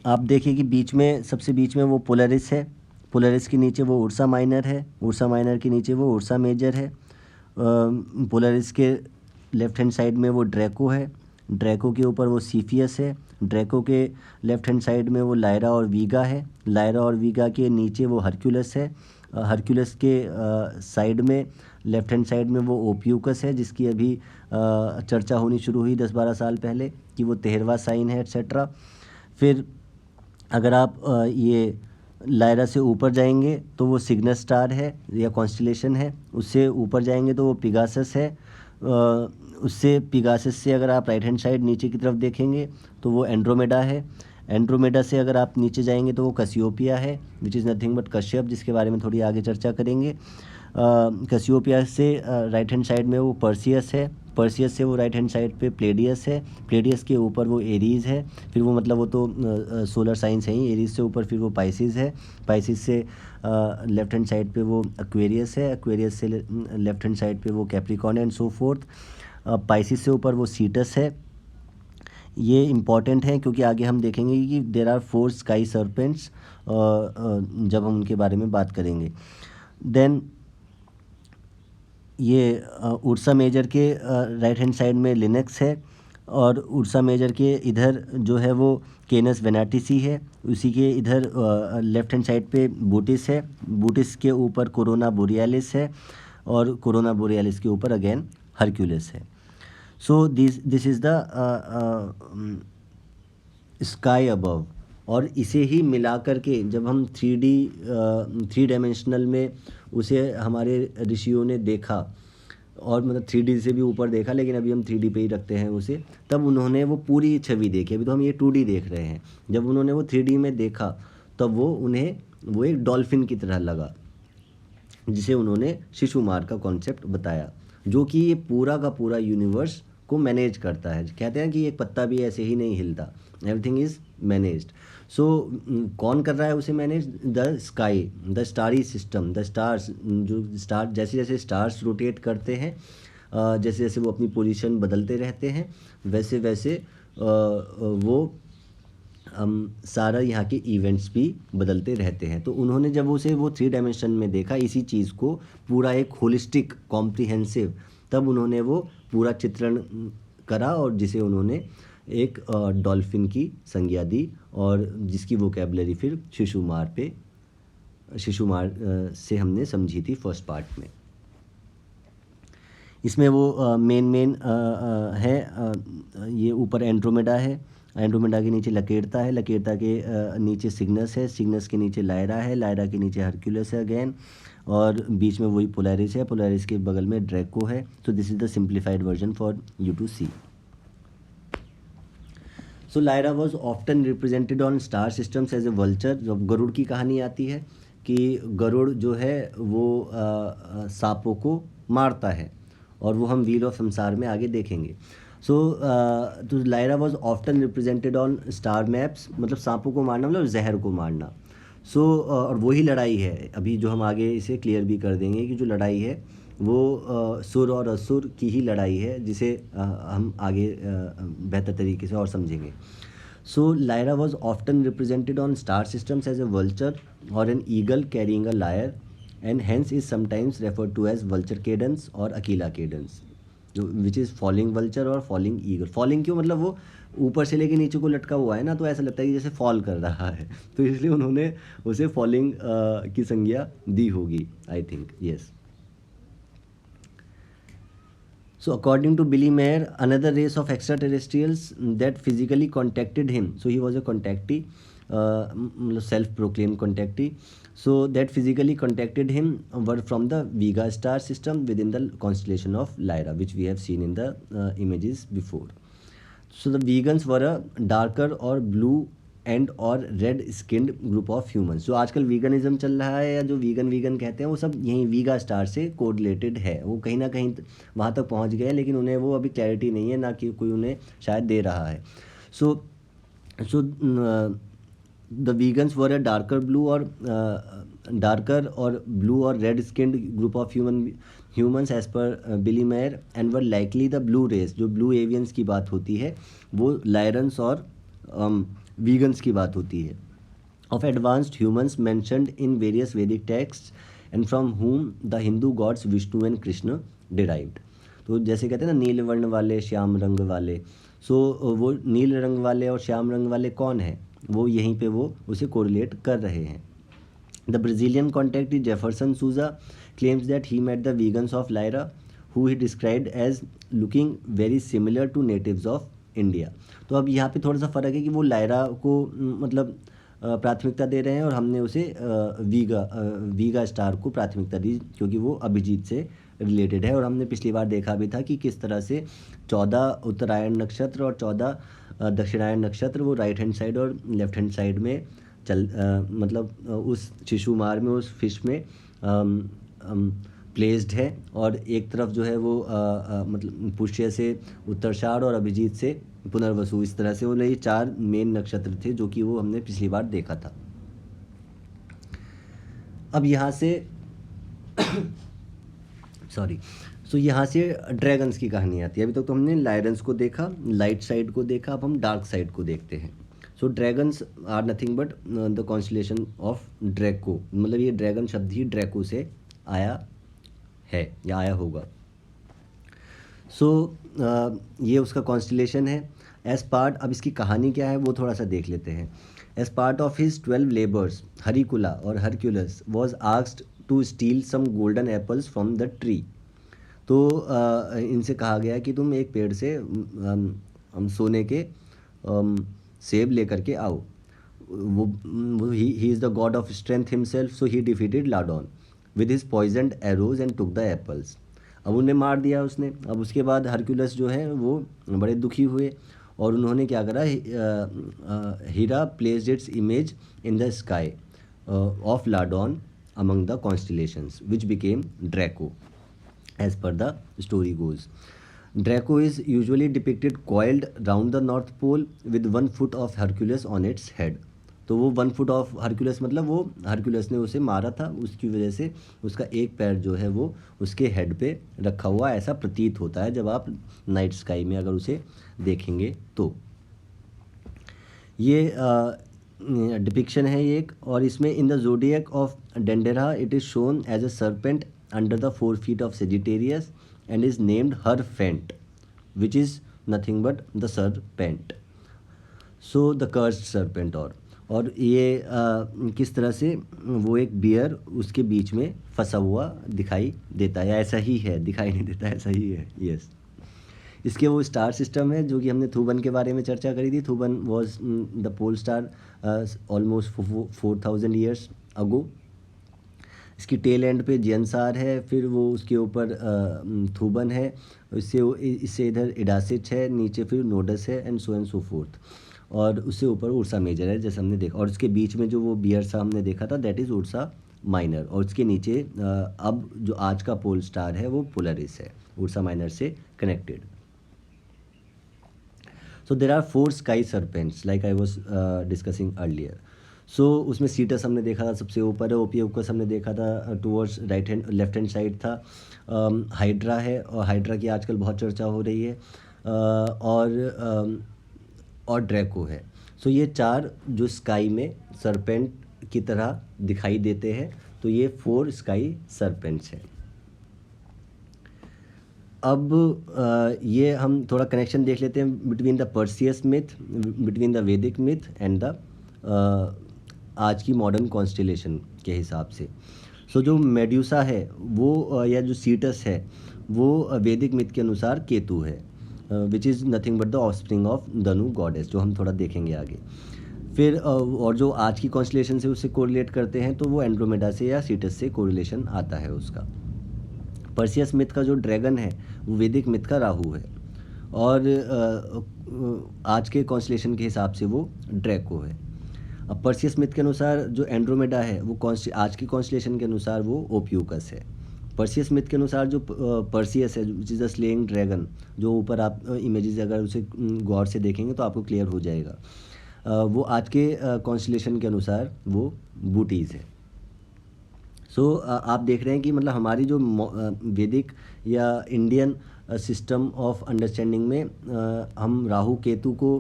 आप देखिए कि बीच में सबसे बीच में वो पोलरिस है, पोलरिस के नीचे वो उर्सा माइनर है, उर्सा माइनर के नीचे वो उर्सा मेजर है, पोलरिस के लेफ्ट हैंड साइड में वो ड्रैको है, ड्रैको के ऊपर वो सीफियस है, ड्रैको के लेफ्ट हैंड साइड में वो लायरा और वीगा है, लायरा और वीगा के नीचे वो हरक्यूलस है, हरक्यूलस के साइड में लेफ्ट हैंड साइड में वो ओपियूकस है जिसकी अभी चर्चा होनी शुरू हुई 10-12 साल पहले कि वो 13वां साइन है एट्सेट्रा. फिर अगर आप ये लायरा से ऊपर जाएंगे तो वो सिग्नस स्टार है या कॉन्स्टलेशन है, उससे ऊपर जाएंगे तो वो पिगासस है, उससे पिगासस से अगर आप राइट हैंड साइड नीचे की तरफ देखेंगे तो वो एंड्रोमेडा है, एंड्रोमेडा से अगर आप नीचे जाएंगे तो वो कसियोपिया है which is nothing but Kashyap, जिसके बारे में थोड़ी आगे चर्चा करेंगे. कसियोपिया से राइट हैंड साइड में वो पर्सियस है, पर्सियस से वो राइट हैंड साइड पे प्लेडियस है, प्लेडियस के ऊपर वो एरीज़ है, फिर वो मतलब वो तो सोलर साइंस है ही, एरीज़ से ऊपर फिर वो पाइसिस है, पाइसिस से लेफ्ट हैंड साइड पे वो एक्वेरियस है, एक्वेरियस से लेफ्ट हैंड साइड पे वो Capricorn and so fourth. Pisces से ऊपर वो सीटस है. ये इम्पॉर्टेंट है क्योंकि आगे हम देखेंगे कि देर आर 4 स्काई सर्पेंट्स जब हम उनके बारे में बात करेंगे. देन ये उर्सा मेजर के राइट हैंड साइड में लिनक्स है, और उर्सा मेजर के इधर जो है वो केनस वेनाटिसी है, उसी के इधर लेफ्ट हैंड साइड पे बूटिस है, बूटिस के ऊपर कोरोना बोरियालिस है, और कोरोना बोरियालिस के ऊपर अगेन हरक्यूलिस है. So this is the sky above. और इसे ही मिला कर के जब हम 3 डायमेंशनल में उसे हमारे ऋषियों ने देखा, और मतलब 3D से भी ऊपर देखा, लेकिन अभी हम 3D पे ही रखते हैं उसे, तब उन्होंने वो पूरी छवि देखी. अभी तो हम ये 2D देख रहे हैं, जब उन्होंने वो 3D में देखा तब उन्हें वो एक डॉल्फिन की तरह लगा, जिसे उन्होंने शिशुमार का कॉन्सेप्ट बताया, जो कि ये पूरा का पूरा यूनिवर्स को मैनेज करता है. कहते हैं कि एक पत्ता भी ऐसे ही नहीं हिलता, एवरीथिंग इज़ मैनेज्ड. सो कौन कर रहा है उसे manage? The sky, the starry system, the stars. जो स्टार जैसे जैसे स्टार्स रोटेट करते हैं, जैसे जैसे वो अपनी पोजीशन बदलते रहते हैं, वैसे वैसे वो सारा यहाँ के इवेंट्स भी बदलते रहते हैं. तो उन्होंने जब उसे वो 3 डायमेंशन में देखा, इसी चीज़ को पूरा एक होलिस्टिक कॉम्प्रिहेंसिव, तब उन्होंने वो पूरा चित्रण करा, और जिसे उन्होंने एक डॉल्फिन की संज्ञा दी, और जिसकी वोकैबुलरी फिर शिशुमार से हमने समझी थी फर्स्ट पार्ट में. इसमें वो मेन है, ये ऊपर एंड्रोमेडा है, एंड्रोमेडा के नीचे लकेरता है, लकेरता के नीचे सिग्नस है, सिग्नस के नीचे लायरा है, लायरा के नीचे हरक्यूलस है अगेन, और बीच में वही पोलैरिस है, पोलैरिस के बगल में ड्रैको है. तो this is the simplified version for you to see. So Lyra was often represented on star systems as a vulture. जब गरुड़ की कहानी आती है कि गरुड़ जो है वो सांपों को मारता है, और वो हम व्हील ऑफ संसार में आगे देखेंगे. सो तो Lyra was often represented on star maps, मतलब सांपों को मारना मतलब जहर को मारना। सो और वही लड़ाई है अभी जो हम आगे इसे क्लियर भी कर देंगे कि जो लड़ाई है वो सुर और असुर की ही लड़ाई है, जिसे हम आगे बेहतर तरीके से और समझेंगे। So Lyra was often represented on star systems as a vulture or an eagle carrying a lyre, and hence is sometimes referred to as vulture cadens or Aquila cadens, जो which is falling vulture or falling eagle. Falling क्यों, मतलब वो ऊपर से लेके नीचे को लटका हुआ है ना, तो ऐसा लगता है कि जैसे फॉल कर रहा है, तो इसलिए उन्होंने उसे फॉलिंग की संज्ञा दी होगी, I think, yes. So according to Billy Mayer, another race of extraterrestrials that physically contacted him, so he was a contactee, self-proclaimed contactee, so that physically contacted him were from the Vega star system within the constellation of Lyra, which we have seen in the images before. So the vegans were a darker or blue and or red skinned group of humans. जो आजकल veganism चल रहा है या जो vegan कहते हैं वो सब यहीं वीगा स्टार से कोरिलेटेड है, वो कहीं ना कहीं वहाँ तक पहुँच गए हैं, लेकिन उन्हें वो अभी क्लैरिटी नहीं है, ना कि कोई उन्हें शायद दे रहा है। So the Vegans were a darker और ब्लू और red skinned group of humans as per Billy Meier, and were likely the blue race. जो ब्लू एवियंस की बात होती है वो लायरन्स और वीगन्स की बात होती है, of advanced humans mentioned in various Vedic text and from whom the Hindu gods Vishnu and Krishna derived. तो जैसे कहते हैं ना नील वर्ण वाले श्याम रंग वाले, सो वो नील रंग वाले और श्याम रंग वाले कौन है, वो यहीं पे वो उसे कोरिलेट कर रहे हैं। द ब्राज़ीलियन कॉन्टेक्ट जेफरसन सूजा claims that he met the vegans of Lyra, who he described as looking very similar to natives of India। तो अब यहाँ पे थोड़ा सा फ़र्क है कि वो लायरा को मतलब प्राथमिकता दे रहे हैं और हमने उसे वीगा स्टार को प्राथमिकता दी, क्योंकि वो अभिजीत से रिलेटेड है। और हमने पिछली बार देखा भी था कि किस तरह से 14 उत्तरायण नक्षत्र और 14 दक्षिणायन नक्षत्र वो राइट हैंड साइड और लेफ्ट हैंड साइड में मतलब उस शिशुमार में, उस फिश में प्लेस्ड है, और एक तरफ जो है वो मतलब पुष्य से उत्तराषाढ़ और अभिजीत से पुनर्वसु, इस तरह से वो ये 4 मेन नक्षत्र थे जो कि वो हमने पिछली बार देखा था। अब यहाँ से सॉरी यहाँ से ड्रैगन्स की कहानी आती है। अभी तक तो हमने लायरन्स को देखा, लाइट साइड को देखा, अब हम डार्क साइड को देखते हैं। So dragons are nothing but the constellation of Draco, मतलब ये ड्रैगन शब्द ही ड्रैको से आया है या आया होगा। सो ये उसका कॉन्स्टलेशन है। एज पार्ट, अब इसकी कहानी क्या है वो थोड़ा सा देख लेते हैं। As part of his 12 labours Heracles or Hercules was asked to steal some golden apples from the tree. तो इनसे कहा गया कि तुम एक पेड़ से हम सोने के सेब लेकर के आओ। वो he is the god of strength himself, so he defeated Ladon with his poisoned arrows and took the apples. अब उन्हें मार दिया उसने। अब उसके बाद हरक्यूलस जो है वो बड़े दुखी हुए और उन्होंने क्या करा, Hera placed its image in the sky of Ladon among the constellations which became Draco as per the story goes. Draco is usually depicted coiled round the North Pole with 1 foot of Hercules on its head। तो वो 1 foot of Hercules मतलब वो Hercules ने उसे मारा था, उसकी वजह से उसका एक पैर जो है वो उसके हेड पे रखा हुआ ऐसा प्रतीत होता है जब आप नाइट स्काई में अगर उसे देखेंगे तो। ये डिपिक्शन है एक, और इसमें in the zodiac of Dendera it is shown as a serpent under the 4 feet of Sagittarius and is named Herphant, which is nothing but the serpent, so the cursed serpent। और ये किस तरह से वो एक बियर उसके बीच में फंसा हुआ दिखाई देता है, ऐसा ही है, दिखाई नहीं देता, ऐसा ही है, यस। इसके वो स्टार सिस्टम है जो कि हमने थूबन के बारे में चर्चा करी थी। Thuban was the pole star almost 4000 years ago. इसकी टेल एंड पे जेनसार है, फिर वो उसके ऊपर थूबन है, इससे इधर इडासिच है, नीचे फिर नोडस है एंड सो फोर्थ, और उससे ऊपर उर्सा मेजर है जैसे हमने देखा। और उसके बीच में जो वो बियर सा हमने देखा था दैट इज़ उर्सा माइनर, और उसके नीचे अब जो आज का पोल स्टार है वो पोलरिस है, उर्सा माइनर से connected. So there are 4 sky serpents like I was discussing earlier. So उसमें सीटस हमने देखा था सबसे ऊपर है, ओपियोकस हमने देखा था towards right hand left hand side था। हाइड्रा है, और हाइड्रा की आजकल बहुत चर्चा हो रही है, और ड्रैको है। सो ये 4 जो स्काई में सरपेंट की तरह दिखाई देते हैं, तो ये 4 स्काई सरपेंट्स हैं। अब ये हम थोड़ा कनेक्शन देख लेते हैं between the Perseus myth, between the वैदिक मिथ एंड द आज की मॉडर्न कॉन्स्टेलेशन के हिसाब से। सो जो मेड्यूसा है वो या जो सीटस है वो वैदिक मिथ के अनुसार केतु है, which is nothing but the offspring of धनु गॉडेस, जो हम थोड़ा देखेंगे आगे। फिर और जो आज की कॉन्स्टेलेशन से उससे कोरिलेट करते हैं, तो वो एंड्रोमेडा से या सीटस से कोरिलेशन आता है उसका। पर्सियस मिथ का जो ड्रैगन है वो वैदिक मिथ का राहु है, और आज के कॉन्स्टेलेशन के हिसाब से वो ड्रैको है। अब पर्सियस मिथ के अनुसार जो एंड्रोमेडा है वो आज की कॉन्स्टेलेशन के अनुसार वो ओपियूकस है। पर्सियस मिथ के अनुसार जो पर्सियस है which is the slaying dragon, जो ऊपर आप इमेजेस अगर उसे गौर से देखेंगे तो आपको क्लियर हो जाएगा, वो आज के कॉन्स्टेलेशन के अनुसार वो बूटीज़ है। सो आप देख रहे हैं कि मतलब हमारी जो वैदिक या इंडियन सिस्टम ऑफ अंडरस्टैंडिंग में हम राहु केतु को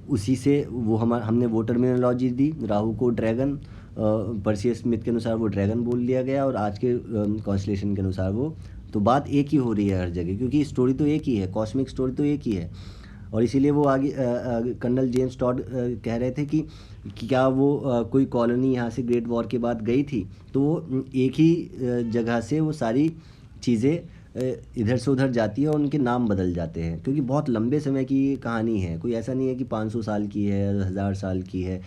उसी से वो हमने वो टर्मिनोलॉजी दी, राहु को ड्रैगन, पर्सियस मिथ के अनुसार वो ड्रैगन बोल दिया गया, और आज के कॉन्स्टेलेशन के अनुसार वो, तो बात एक ही हो रही है हर जगह, क्योंकि स्टोरी तो एक ही है, कॉस्मिक स्टोरी तो एक ही है। और इसीलिए वो आगे कर्नल जेम्स टॉड कह रहे थे कि क्या वो कोई कॉलोनी यहाँ से ग्रेट वॉर के बाद गई थी, तो वो एक ही जगह से वो सारी चीज़ें इधर से उधर जाती है और उनके नाम बदल जाते हैं, क्योंकि बहुत लंबे समय की कहानी है, कोई ऐसा नहीं है कि 500 साल की है, 1000 साल की है,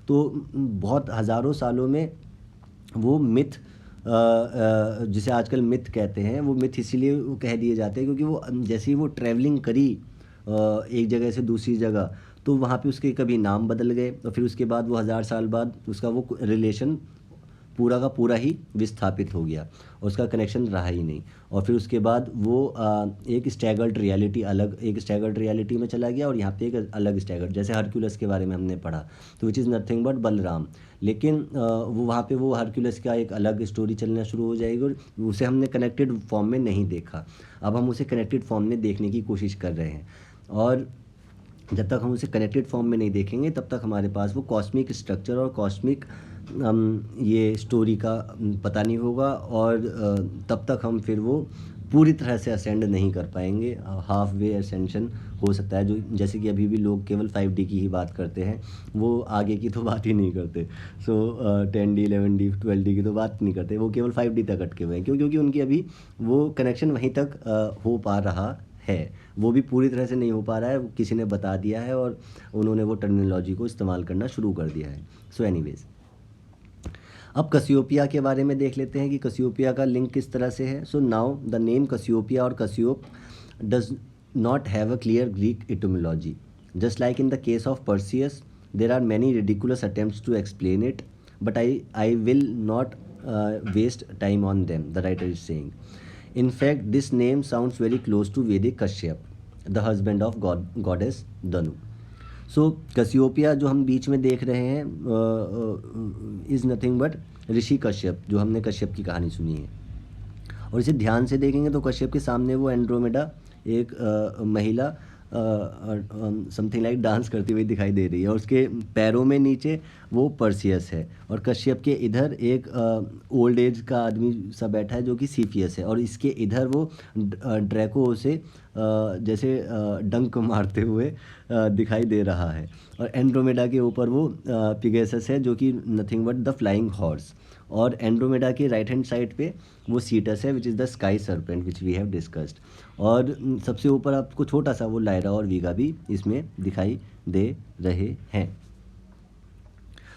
तो बहुत हज़ारों सालों में वो मिथ, जिसे आजकल मिथ कहते हैं, वो मिथ इसीलिए कह दिए जाते हैं क्योंकि वो जैसे ही वो ट्रैवलिंग करी एक जगह से दूसरी जगह, तो वहाँ पे उसके कभी नाम बदल गए, और फिर उसके बाद वो 1000 साल बाद उसका वो रिलेशन पूरा का पूरा ही विस्थापित हो गया, और उसका कनेक्शन रहा ही नहीं, और फिर उसके बाद वो एक स्टैगर्ड रियलिटी, अलग एक स्टैगर्ड रियलिटी में चला गया, और यहाँ पे एक अलग स्टैगर्ड, जैसे हरक्यूलस के बारे में हमने पढ़ा, तो विच इज़ नथिंग बट बलराम, लेकिन वो वहाँ पे वो हरक्यूलस का एक अलग स्टोरी चलना शुरू हो जाएगी, और उसे हमने कनेक्टेड फॉर्म में नहीं देखा। अब हम उसे कनेक्टेड फॉर्म में देखने की कोशिश कर रहे हैं, और जब तक हम उसे कनेक्टेड फॉर्म में नहीं देखेंगे तब तक हमारे पास वो कॉस्मिक स्ट्रक्चर और कॉस्मिक ये स्टोरी का पता नहीं होगा, और तब तक हम फिर वो पूरी तरह से असेंड नहीं कर पाएंगे। हाफ वे असेंशन हो सकता है, जो जैसे कि अभी भी लोग केवल 5D की ही बात करते हैं, वो आगे की तो बात ही नहीं करते। सो 10D 11D 12D की तो बात नहीं करते, वो केवल 5D तक अटके हुए हैं। क्यों? क्योंकि उनकी अभी वो कनेक्शन वहीं तक हो पा रहा है, वो भी पूरी तरह से नहीं हो पा रहा है, किसी ने बता दिया है और उन्होंने वो टर्मिनोलॉजी को इस्तेमाल करना शुरू कर दिया है। सो एनीवेज, अब कसियोपिया के बारे में देख लेते हैं कि कसियोपिया का लिंक किस तरह से है। So now the name Cassiopeia or Cassiope does not have a clear Greek etymology, just like in the case of Perseus there are many ridiculous attempts to explain it, but I will not waste time on them, the writer is saying. In fact, this name sounds very close to Vedic Kashyap, the husband of goddess Danu. सो कसियोपिया जो हम बीच में देख रहे हैं is nothing but ऋषि कश्यप, जो हमने कश्यप की कहानी सुनी है, और इसे ध्यान से देखेंगे तो कश्यप के सामने वो एंड्रोमेडा एक महिला समथिंग लाइक डांस करती हुई दिखाई दे रही है, और उसके पैरों में नीचे वो पर्सियस है, और कश्यप के इधर एक ओल्ड एज का आदमी सा बैठा है जो कि सीफियस है, और इसके इधर वो ड्रैको से जैसे डंक मारते हुए दिखाई दे रहा है, और एंड्रोमेडा के ऊपर वो पिगेसस है जो कि nothing but the flying horse, और एंड्रोमेडा के राइट हैंड साइड पे वो सीटस है which is the sky serpent which we have discussed, और सबसे ऊपर आपको छोटा सा वो लायरा और वीगा भी इसमें दिखाई दे रहे हैं।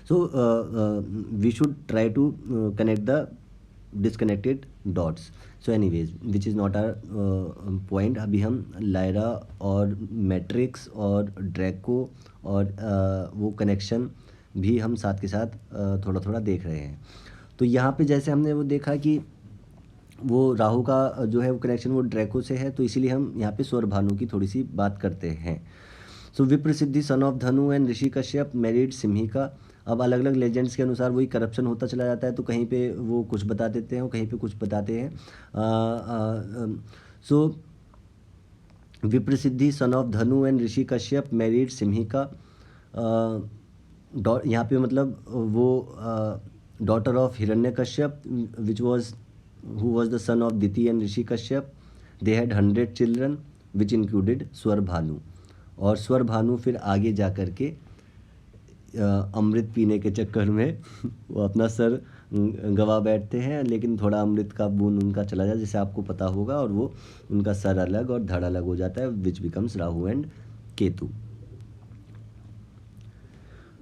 So we should try to connect the disconnected dots. So anyways which is not our point. अभी हम लायरा और मैट्रिक्स और ड्रैको और वो कनेक्शन भी हम साथ के साथ थोड़ा थोड़ा देख रहे हैं। तो यहाँ पे जैसे हमने वो देखा कि वो राहु का जो है वो कनेक्शन वो ड्रैको से है, तो इसीलिए हम यहाँ पे सौर भानु की थोड़ी सी बात करते हैं। सो विप्रसिद्धि सन ऑफ धनु एंड ऋषि कश्यप मैरिड सिम्हिका। अब अलग अलग लेजेंड्स के अनुसार वही करप्शन होता चला जाता है, तो कहीं पे वो कुछ बता देते हैं और कहीं पे कुछ बताते हैं। सो विप्रसिद्धि सन ऑफ धनु एंड ऋषि कश्यप मैरिड सिम्हिका। यहाँ पे मतलब वो daughter of Hiranyakashyap which was who was the son of Diti and Rishi Kashyap. They had 100 children which included स्वर भानु। और स्वर भानु फिर आगे जा कर के अमृत पीने के चक्कर में वो अपना सर गवा बैठते हैं, लेकिन थोड़ा अमृत का बूंद उनका चला जाए जैसे आपको पता होगा, और वो उनका सर अलग और धड़ अलग हो जाता है, which becomes Rahu and Ketu.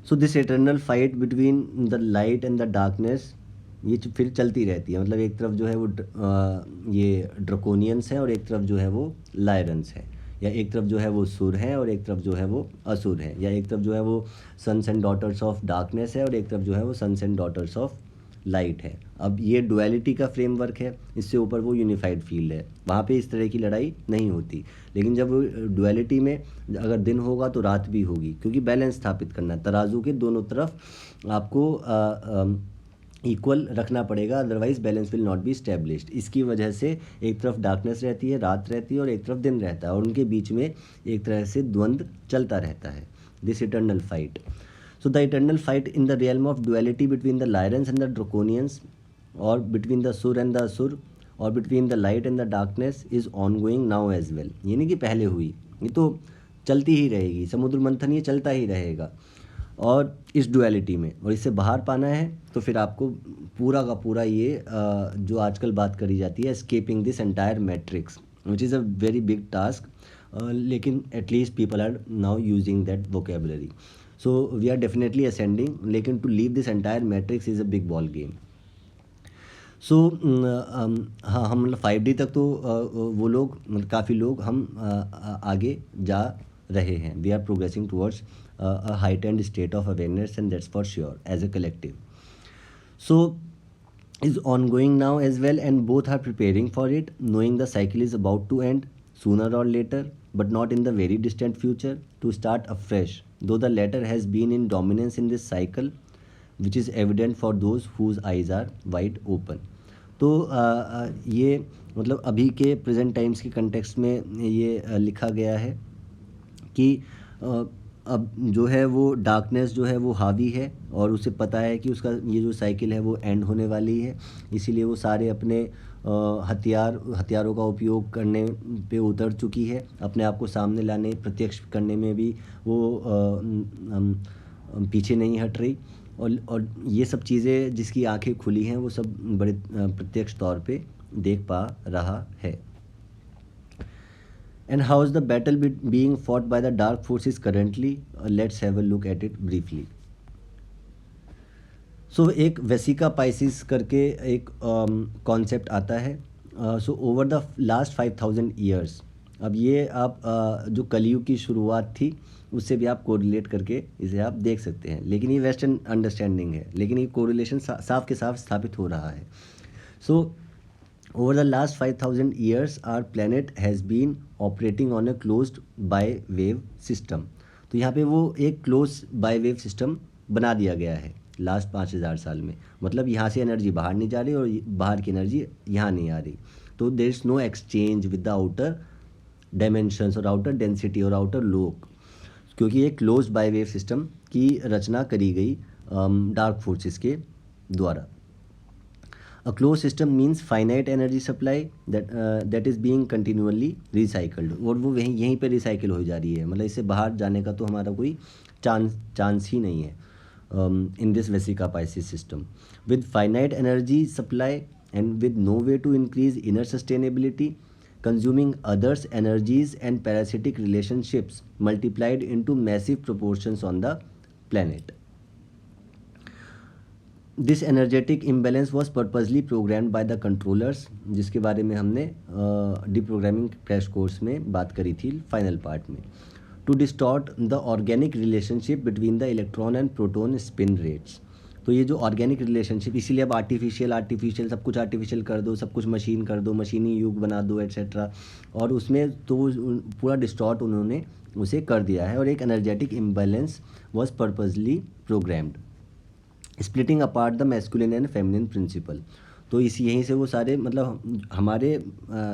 So this eternal fight between the light and the darkness ये फिर चलती रहती है। मतलब एक तरफ जो है वो ये ड्रकोनियंस है और एक तरफ जो है वो लायरन्स है, या एक तरफ जो है वो सुर है और एक तरफ जो है वो असुर है, या एक तरफ जो है वो sons and daughters of darkness है और एक तरफ जो है वो sons and daughters of light है। अब ये डुअलिटी का फ्रेमवर्क है, इससे ऊपर वो यूनिफाइड फील्ड है, वहाँ पे इस तरह की लड़ाई नहीं होती। लेकिन जब डुअलिटी में अगर दिन होगा तो रात भी होगी, क्योंकि बैलेंस स्थापित करना है, तराजू के दोनों तरफ आपको इक्वल रखना पड़ेगा, otherwise balance will not be established. इसकी वजह से एक तरफ डार्कनेस रहती है, रात रहती है, और एक तरफ दिन रहता है, और उनके बीच में एक तरह से द्वंद्व चलता रहता है, this eternal fight. So the eternal fight in the realm of duality between the Lyrans and the Draconians, और between the Sur and the Asur, और between the light and the darkness is ongoing now as well. ये नहीं कि पहले हुई, ये तो चलती ही रहेगी, समुद्र मंथन ये चलता ही रहेगा। और इस डुअलिटी में, और इससे बाहर पाना है तो फिर आपको पूरा का पूरा ये जो आजकल बात करी जाती है escaping this entire matrix, which is a very big task, लेकिन at least people are now using that vocabulary. So we are definitely ascending, लेकिन to leave this entire matrix is a big ball game. So हाँ, हम मतलब 5D तक तो वो लोग मतलब काफ़ी लोग हम आगे जा रहे हैं। We are progressing towards a heightened state of awareness, and that's for sure as a collective. So is ongoing now as well, and both are preparing for it, knowing the cycle is about to end sooner or later, but not in the very distant future, to start afresh, though the latter has been in dominance in this cycle, which is evident for those whose eyes are wide open. तो ये मतलब अभी के present times के context में ये लिखा गया है कि अब जो है वो डार्कनेस जो है वो हावी है, और उसे पता है कि उसका ये जो साइकिल है वो एंड होने वाली है, इसीलिए वो सारे अपने हथियारों का उपयोग करने पे उतर चुकी है, अपने आप को सामने लाने प्रत्यक्ष करने में भी वो पीछे नहीं हट रही। और ये सब चीज़ें जिसकी आंखें खुली हैं वो सब बड़े प्रत्यक्ष तौर पे देख पा रहा है। And how is the battle being fought by the dark forces currently? Let's have a look at it briefly. So एक वेसिका पाइसिस करके एक कॉन्सेप्ट आता है। So over the last 5000 years, अब ये आप जो कलयुग की शुरुआत थी उससे भी आप कोरिलेट करके इसे आप देख सकते हैं, लेकिन ये वेस्टर्न अंडरस्टैंडिंग है, लेकिन ये कोरिलेशन साफ के साफ स्थापित हो रहा है। सो over the last 5000 years our planet has been operating on a closed bi-wave system। तो यहाँ पे वो एक क्लोज बाई वेव सिस्टम बना दिया गया है लास्ट 5000 साल में। मतलब यहाँ से एनर्जी बाहर नहीं जा रही और बाहर की एनर्जी यहाँ नहीं आ रही, तो there is no exchange with the outer dimensions और आउटर डेंसिटी और आउटर लोक, क्योंकि एक क्लोज बाई वेव सिस्टम की रचना करी गई डार्क फोर्सेस के द्वारा। A closed system means finite energy supply that is being continually recycled, और वो यहीं पे रिसाइकिल हो जा रही है। मतलब इससे बाहर जाने का तो हमारा कोई चांस ही नहीं है in this Vesica Pisces system, with finite energy supply and with no way to increase inner sustainability, consuming others' energies and parasitic relationships multiplied into massive proportions on the planet. This energetic imbalance was purposely programmed by the controllers, जिसके बारे में हमने डिप्रोग्रामिंग crash course में बात करी थी final part में, to distort the organic relationship between the electron and proton spin rates. तो ये जो ऑर्गेनिक रिलेशनशिप, इसीलिए अब आर्टिफिशियल सब कुछ आर्टिफिशियल कर दो, सब कुछ मशीन कर दो, मशीनी युग बना दो एट्सेट्रा। और उसमें तो पूरा डिस्टॉर्ट उन्होंने उसे कर दिया है, और एक energetic imbalance was purposely programmed, splitting apart the masculine and feminine principle. तो इस यहीं से वो सारे मतलब हमारे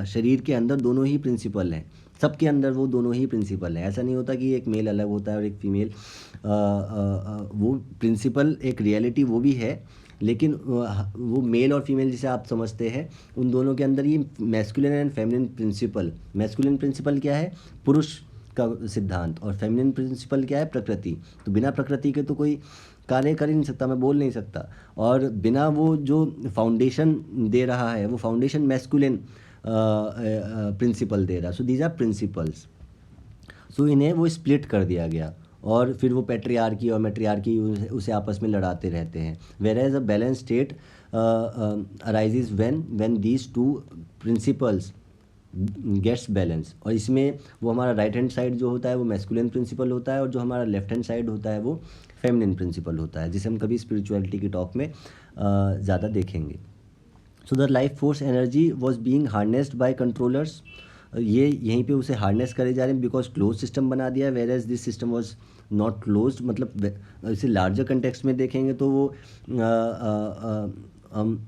शरीर के अंदर दोनों ही प्रिंसिपल हैं, सबके अंदर वो दोनों ही प्रिंसिपल हैं। ऐसा नहीं होता कि एक मेल अलग होता है और एक फीमेल, वो प्रिंसिपल एक रियलिटी वो भी है, लेकिन वो मेल और फीमेल जिसे आप समझते हैं, उन दोनों के अंदर ये masculine and feminine principle, masculine principle क्या है, पुरुष का सिद्धांत, और फेमिनिन प्रिंसिपल क्या है, प्रकृति। तो बिना प्रकृति के तो कोई कार्य कर ही नहीं सकता, मैं बोल नहीं सकता, और बिना वो जो फाउंडेशन दे रहा है वो फाउंडेशन मैस्कुलिन प्रिंसिपल दे रहा है। So these are principles. So इन्हें वो स्प्लिट कर दिया गया, और फिर वो पेट्रियार्की और मेट्रियार्की उसे आपस में लड़ाते रहते हैं। Whereas a balance state arises when these two principles gets balance. और इसमें वो हमारा राइट हैंड साइड जो होता है वो मैस्कुलिन प्रिंसिपल होता है, और जो हमारा लेफ्ट हैंड साइड होता है वो फेमिनिन प्रिंसिपल होता है, जिसे हम कभी स्पिरिचुअलिटी की टॉक में ज़्यादा देखेंगे। So the life force energy was being harnessed by controllers. ये यहीं पे उसे हार्नेस करे जा रहे हैं बिकॉज क्लोज सिस्टम बना दिया है, whereas this system was not close. मतलब इसे लार्जर कंटेक्स्ट में देखेंगे तो वो हम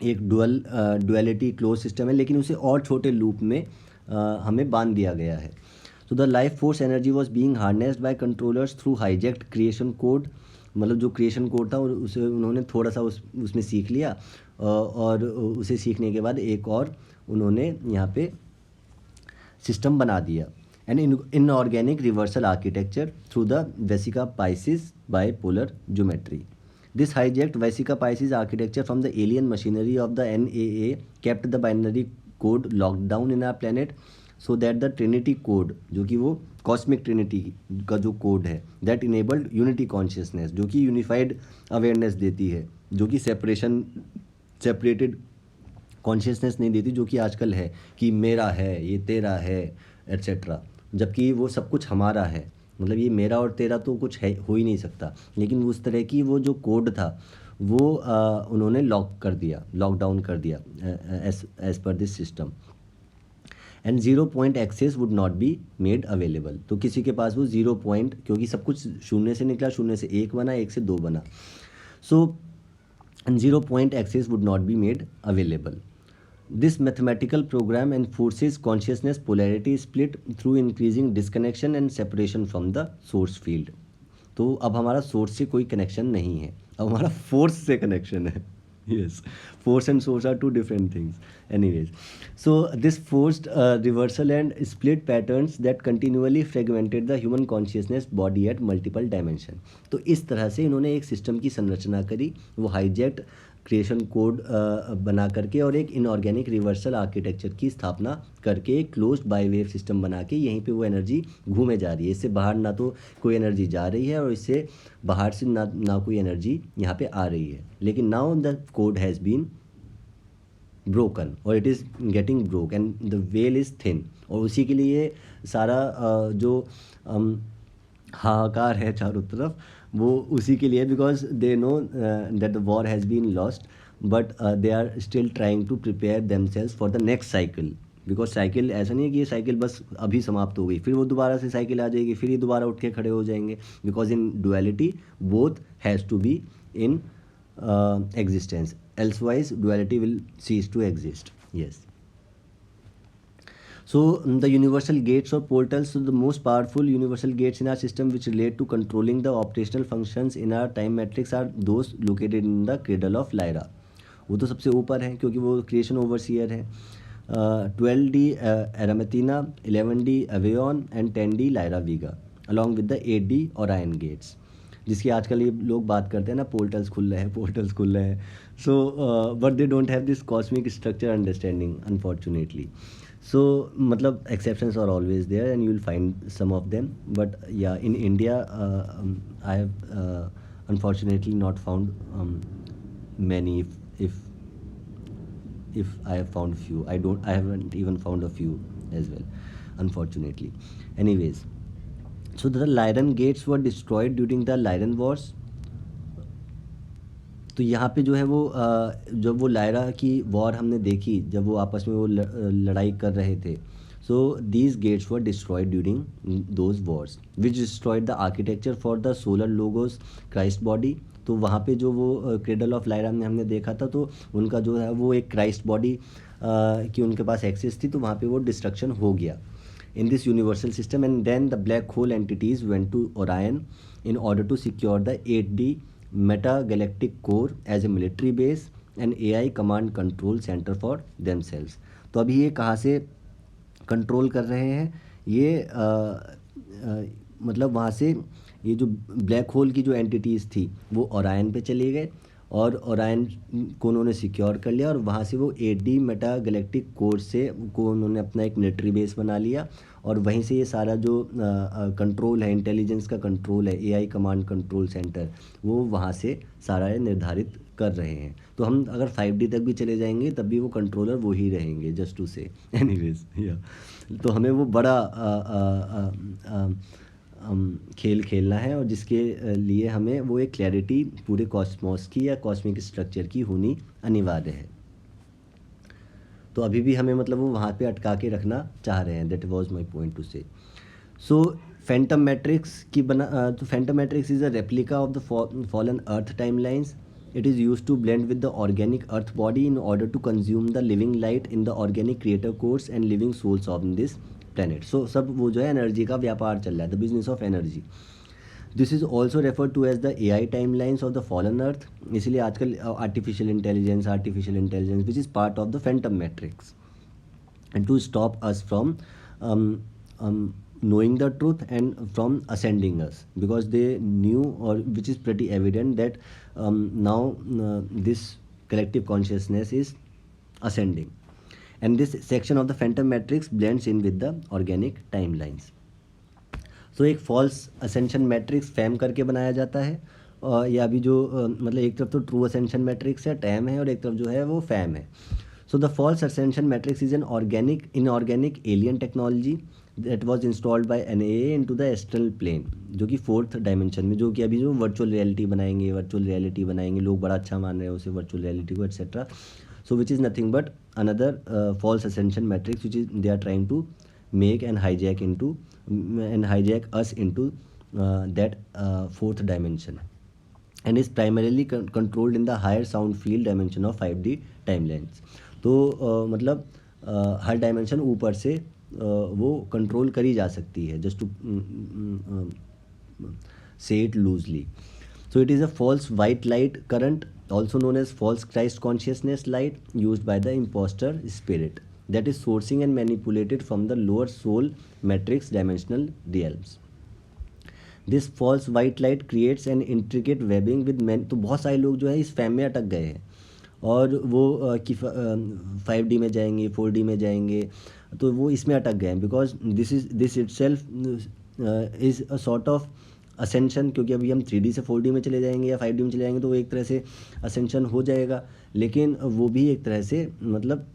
एक डुअलिटी क्लोज सिस्टम है, लेकिन उसे और छोटे लूप में हमें बांध दिया गया है। तो the life force energy was being harnessed by controllers through hijacked creation code. मतलब जो क्रिएशन कोड था उसे उन्होंने थोड़ा सा उसमें सीख लिया, और उसे सीखने के बाद एक और उन्होंने यहाँ पे सिस्टम बना दिया। And inorganic reversal architecture through the vesica piscis by polar geometry. This hijacked Vesica Pisces architecture from the alien machinery of the NAA kept the binary code locked down in our planet, so that the Trinity code, जो कि वो cosmic Trinity का जो code है, that enabled unity consciousness, जो कि unified awareness देती है, जो कि सेपरेटेड कॉन्शियसनेस नहीं देती, जो कि आजकल है कि मेरा है, ये तेरा है एट्सेट्रा, जबकि वो सब कुछ हमारा है। मतलब ये मेरा और तेरा तो कुछ है, हो ही नहीं सकता। लेकिन उस तरह की वो जो कोड था वो उन्होंने लॉकडाउन कर दिया as per this system. And 0 point access would not be made available. तो किसी के पास वो 0 पॉइंट, क्योंकि सब कुछ शून्य से निकला, शून्य से 1 बना, 1 से 2 बना। So 0 point access would not be made available. This mathematical program enforces consciousness polarity split through increasing disconnection and separation from the source field. तो अब हमारा सोर्स से कोई कनेक्शन नहीं है, अब हमारा फोर्स से कनेक्शन है। yes, force and source are two different things. Anyways, so this forced reversal and split patterns that continually fragmented the human consciousness body at multiple dimension. तो इस तरह से इन्होंने एक सिस्टम की संरचना करी, वो हाईजेक्ट क्रिएशन कोड बना करके और एक इनऑर्गेनिक रिवर्सल आर्किटेक्चर की स्थापना करके एक क्लोज्ड बाई वेव सिस्टम बना के यहीं पे वो एनर्जी घूमे जा रही है। इससे बाहर ना तो कोई एनर्जी जा रही है और इससे बाहर से ना कोई एनर्जी यहाँ पे आ रही है। लेकिन now the code has been broken और it is getting broke and the veil is thin. और उसी के लिए सारा जो हाहाकार है चारों तरफ, वो उसी के लिए, because they know that the war has been lost but they are still trying to prepare themselves for the next cycle. Because cycle ऐसा नहीं है कि ये साइकिल बस अभी समाप्त हो गई, फिर वो दोबारा से साइकिल आ जाएगी, फिर ये दोबारा उठ के खड़े हो जाएंगे। Because in duality both has to be in existence, elsewise duality will cease to exist. Yes. So the universal gates or portals, so the most powerful universal gates in our system which relate to controlling the operational functions in our time matrix are those located in the cradle of Lyra. वो तो सबसे ऊपर है क्योंकि वो creation overseer है। 12D Aramatena, 11D Avion and 10D Lyra Vega along with the 8D Orion gates, जिसकी आजकल ये लोग बात करते हैं ना, पोर्टल्स खुल रहे हैं। So but they don't have this cosmic structure understanding unfortunately. So मतलब exceptions are always there and you will find some of them, but yeah in India I have unfortunately not found many. if I have found few, I haven't even found a few as well, unfortunately. Anyways, so the Lyran gates were destroyed during the Lyran Wars. तो यहाँ पे जो है वो जब वो Lyra की war हमने देखी, जब वो आपस में वो लड़ाई कर रहे थे, so these gates were destroyed during those wars which destroyed the architecture for the solar logos Christ body. तो वहाँ पे जो वो क्रेडल ऑफ लायरा में हमने देखा था, तो उनका जो है वो एक क्राइस्ट बॉडी की उनके पास एक्सेस थी, तो वहाँ पे वो डिस्ट्रक्शन हो गया in this universal system, and then the black hole entities went to Orion in order to secure the 8D meta-galactic core as a military base and AI command control center for themselves। तो अभी ये कहाँ से control कर रहे हैं, ये मतलब वहाँ से ये जो ब्लैक होल की जो एंटिटीज़ थी वो ओरायन पे चले गए, और ओरायन को उन्होंने सिक्योर कर लिया, और वहाँ से वो 8D मेटा गैलेक्टिक कोर से को उन्होंने अपना एक मिलिट्री बेस बना लिया, और वहीं से ये सारा जो कंट्रोल है, इंटेलिजेंस का कंट्रोल है, एआई कमांड कंट्रोल सेंटर, वो वहाँ से सारा निर्धारित कर रहे हैं। तो हम अगर 5D तक भी चले जाएंगे तब भी वो कंट्रोलर वो ही रहेंगे, जस्ट टू से एनीवेज या। तो हमें वो बड़ा खेल खेलना है, और जिसके लिए हमें वो एक क्लैरिटी पूरे कॉस्मोस की या कॉस्मिक स्ट्रक्चर की होनी अनिवार्य है। तो अभी भी हमें मतलब वो वहाँ पे अटका के रखना चाह रहे हैं, that was my point two से। सो फैंटम मैट्रिक्स की तो Phantom matrix is a replica of the fallen earth timelines. It is used to blend with the organic earth body in order to consume the living light in the organic creator cores and living souls of this planet। So सब वो जो है energy का व्यापार चल रहा है, the business of energy. This is also refer to as the AI timelines of the fallen earth. इसलिए आजकल artificial intelligence which is part of the phantom matrix, and to stop us from knowing the truth and from ascending us, because they knew, or which is pretty evident that now this collective consciousness is ascending, and this section of the phantom matrix blends in with the organic timelines। तो एक false ascension matrix fam करके बनाया जाता है, और या अभी जो मतलब एक तरफ तो ट्रू असेंशन मैट्रिक्स है, टैम है, और एक तरफ जो है वो फैम है। So the false ascension matrix is an inorganic alien technology that was installed by NAA into the astral plane, जो कि 4th डायमेंशन में, जो कि अभी जो वर्चुअल रियलिटी बनाएंगे, लोग बड़ा अच्छा मान रहे हैं उसे, वर्चुअल रियलिटी को, etcetera. So which is nothing but another false ascension matrix which is they are trying to make and hijack us into that 4th dimension, and is primarily controlled in the higher sound field dimension of 5D timelines। तो मतलब हर dimension ऊपर से वो control करी जा सकती है, just to say it loosely. So it is a false white light current, also known as false Christ consciousness light, used by the imposter spirit that is sourcing and manipulated from the lower soul matrix dimensional realms। This false white light creates an intricate webbing with man. तो बहुत सारे लोग जो है इस fam में अटक गए हैं, और वो कि 5D में जाएंगे, 4D में जाएंगे, तो वो इसमें अटक गए हैं, because this itself is a sort of ascension. क्योंकि अभी हम 3D से 4D में चले जाएंगे या 5D में चले जाएंगे तो वो एक तरह से असेंशन हो जाएगा, लेकिन वो भी एक तरह से मतलब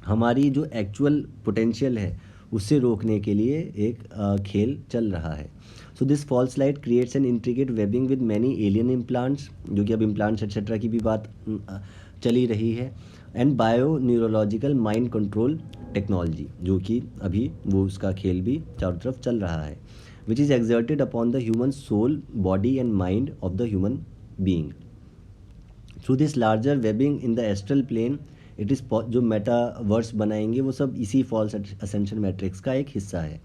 हमारी जो एक्चुअल पोटेंशियल है उससे रोकने के लिए एक खेल चल रहा है। So this false light creates an intricate webbing with many alien implants, जो कि अब इम्प्लांट्स एक्सेट्रा की भी बात चली रही है, and bio neurological mind control technology, जो कि अभी वो उसका खेल भी चारों तरफ चल रहा है, which is exerted upon the human soul, body and mind of the human being through this larger webbing in the astral plane. It is जो मेटावर्स बनाएंगे वो सब इसी फॉल्स असेंशन मैट्रिक्स का एक हिस्सा है।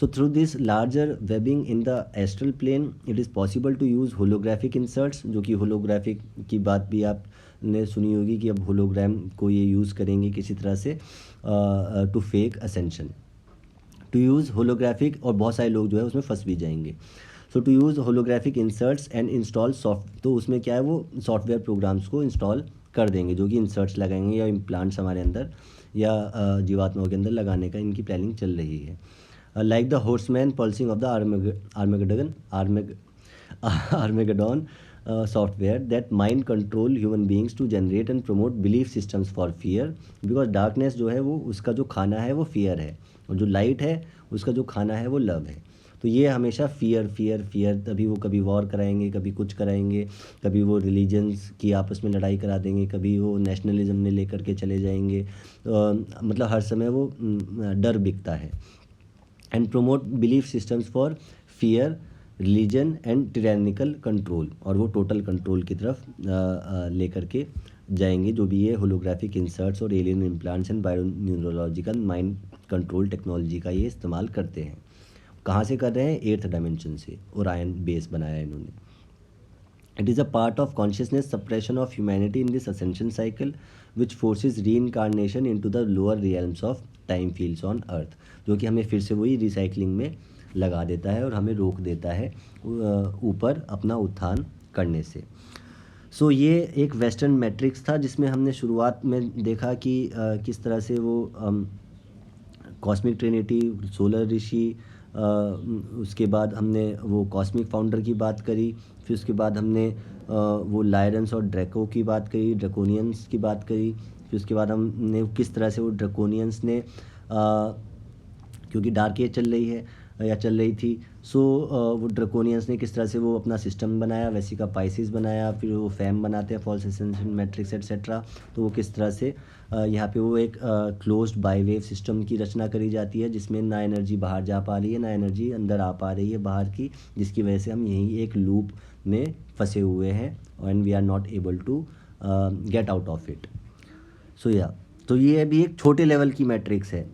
So through this larger webbing in the astral plane, it is possible to use holographic inserts, जो कि holographic की बात भी आपने सुनी होगी कि अब hologram को ये यूज़ करेंगे किसी तरह से to fake ascension, to use holographic, और बहुत सारे लोग जो है उसमें फंस भी जाएंगे। So to use holographic inserts and install तो उसमें क्या है, वो सॉफ्टवेयर प्रोग्राम्स को इंस्टॉल कर देंगे, जो कि इंसर्ट्स लगाएंगे या इम्प्लांट्स हमारे अंदर या जीवात्माओं के अंदर लगाने का इनकी प्लानिंग चल रही है। Like the horseman pulsing of the Armageddon software that mind control human beings to generate and promote belief systems for fear, because darkness जो है वो उसका जो खाना है वो fear है, और जो light है उसका जो खाना है वो love है। तो ये हमेशा फियर फियर फियर, तभी वो कभी वॉर कराएंगे, कभी कुछ कराएंगे, कभी वो रिलीजन्स की आपस में लड़ाई करा देंगे, कभी वो नेशनलिज्म में लेकर के चले जाएंगे। मतलब हर समय वो डर बिकता है। And promote belief systems for fear, religion and tyrannical control, और वो टोटल कंट्रोल की तरफ लेकर के जाएंगे, जो भी ये होलोग्राफिक इंसर्ट्स और alien implants and bioneurological mind control technology का ये इस्तेमाल करते हैं। कहाँ से कर रहे हैं? 8th डायमेंशन से, ओरायन बेस बनाया है इन्होंने। It is a part of consciousness suppression of humanity in this ascension cycle which forces reincarnation into the lower realms of time fields on earth, जो कि हमें फिर से वही रिसाइकलिंग में लगा देता है और हमें रोक देता है ऊपर अपना उत्थान करने से। सो ये एक वेस्टर्न मैट्रिक्स था, जिसमें हमने शुरुआत में देखा कि किस तरह से वो कॉस्मिक ट्रिनिटी, सोलर ऋषि, उसके बाद हमने वो कॉस्मिक फाउंडर की बात करी, फिर उसके बाद हमने वो लायरेंस और ड्रैको की बात करी, ड्रैकोनियंस की बात करी, फिर उसके बाद हमने किस तरह से वो ड्रैकोनियंस ने क्योंकि डार्क एज चल रही है या चल रही थी, सो वो ड्रैकोनियंस ने किस तरह से वो अपना सिस्टम बनाया, वैसी का पाइसिस बनाया, फिर वो फैम बनाते हैं, फॉल्स एसेंशन मैट्रिक्स एट्सेट्रा। तो वो किस तरह से यहाँ पे वो एक क्लोज्ड बाईवेव सिस्टम की रचना करी जाती है, जिसमें ना एनर्जी बाहर जा पा रही है, ना एनर्जी अंदर आ पा रही है बाहर की, जिसकी वजह से हम यहीं एक लूप में फंसे हुए हैं and we are not able to get out of it. So yeah, तो ये भी एक छोटे लेवल की मैट्रिक्स है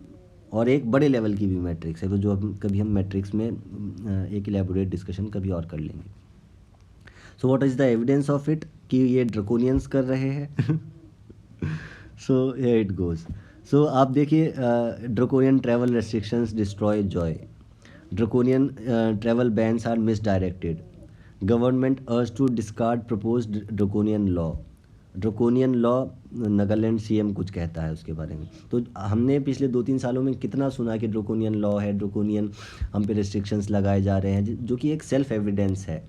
और एक बड़े लेवल की भी मैट्रिक्स है, तो जो कभी हम मैट्रिक्स में एक इलेबोरेट डिस्कशन कभी और कर लेंगे। So what is the evidence of it कि ये ड्रैकोनियंस कर रहे हैं। So here it goes. So आप देखिए, draconian travel restrictions destroy joy, draconian travel bans are misdirected, government urge to discard proposed draconian law, draconian law Nagaland CM कुछ कहता है उसके बारे में। तो हमने पिछले 2-3 सालों में कितना सुना कि ड्रैकोनियन लॉ है, ड्रैकोनियन हम पे रेस्ट्रिक्शंस लगाए जा रहे हैं, जो कि एक सेल्फ एविडेंस है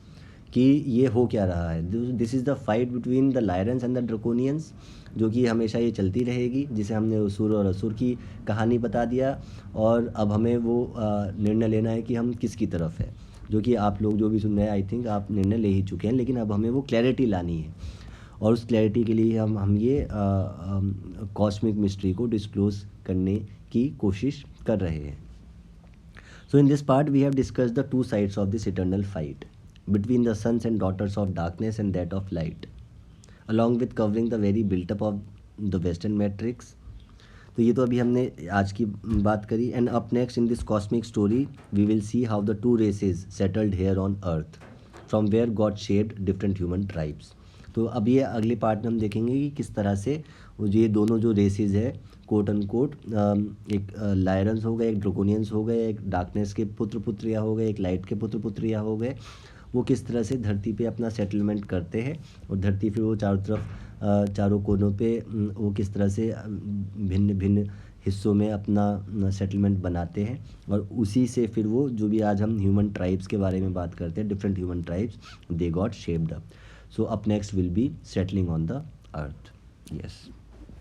कि ये हो क्या रहा है। This is the fight between the Lyrans and the Draconians, जो कि हमेशा ये चलती रहेगी, जिसे हमने असुर और असुर की कहानी बता दिया, और अब हमें वो निर्णय लेना है कि हम किसकी तरफ है, जो कि आप लोग जो भी सुन रहे हैं, आई थिंक आप निर्णय ले ही चुके हैं, लेकिन अब हमें वो क्लैरिटी लानी है, और उस क्लैरिटी के लिए हम ये कॉस्मिक मिस्ट्री को डिस्क्लोज करने की कोशिश कर रहे हैं। So in this part we have discuss the 2 sides of this eternal fight between the sons and daughters of darkness and that of light, along with covering the very built up of the western matrix. तो ये तो अभी हमने आज की बात करी। And up next in this cosmic story we will see how the 2 races settled here on earth, from where God shaped different human tribes. तो अब ये अगले पार्ट में हम देखेंगे कि किस तरह से ये दोनों जो रेसेस है, कोट एंड कोट, एक लायरन्स हो गए, एक ड्रैकोनियंस हो गए, एक डार्कनेस के पुत्र पुत्रिया हो गए, एक लाइट के पुत्र पुत्रिया हो गए, वो किस तरह से धरती पे अपना सेटलमेंट करते हैं, और धरती फिर वो चारों तरफ चारों कोनों पे वो किस तरह से भिन्न भिन्न हिस्सों में अपना सेटलमेंट बनाते हैं, और उसी से फिर वो जो भी आज हम ह्यूमन ट्राइब्स के बारे में बात करते हैं, different human tribes, they got shaped up. So up next will be settling on the earth. Yes.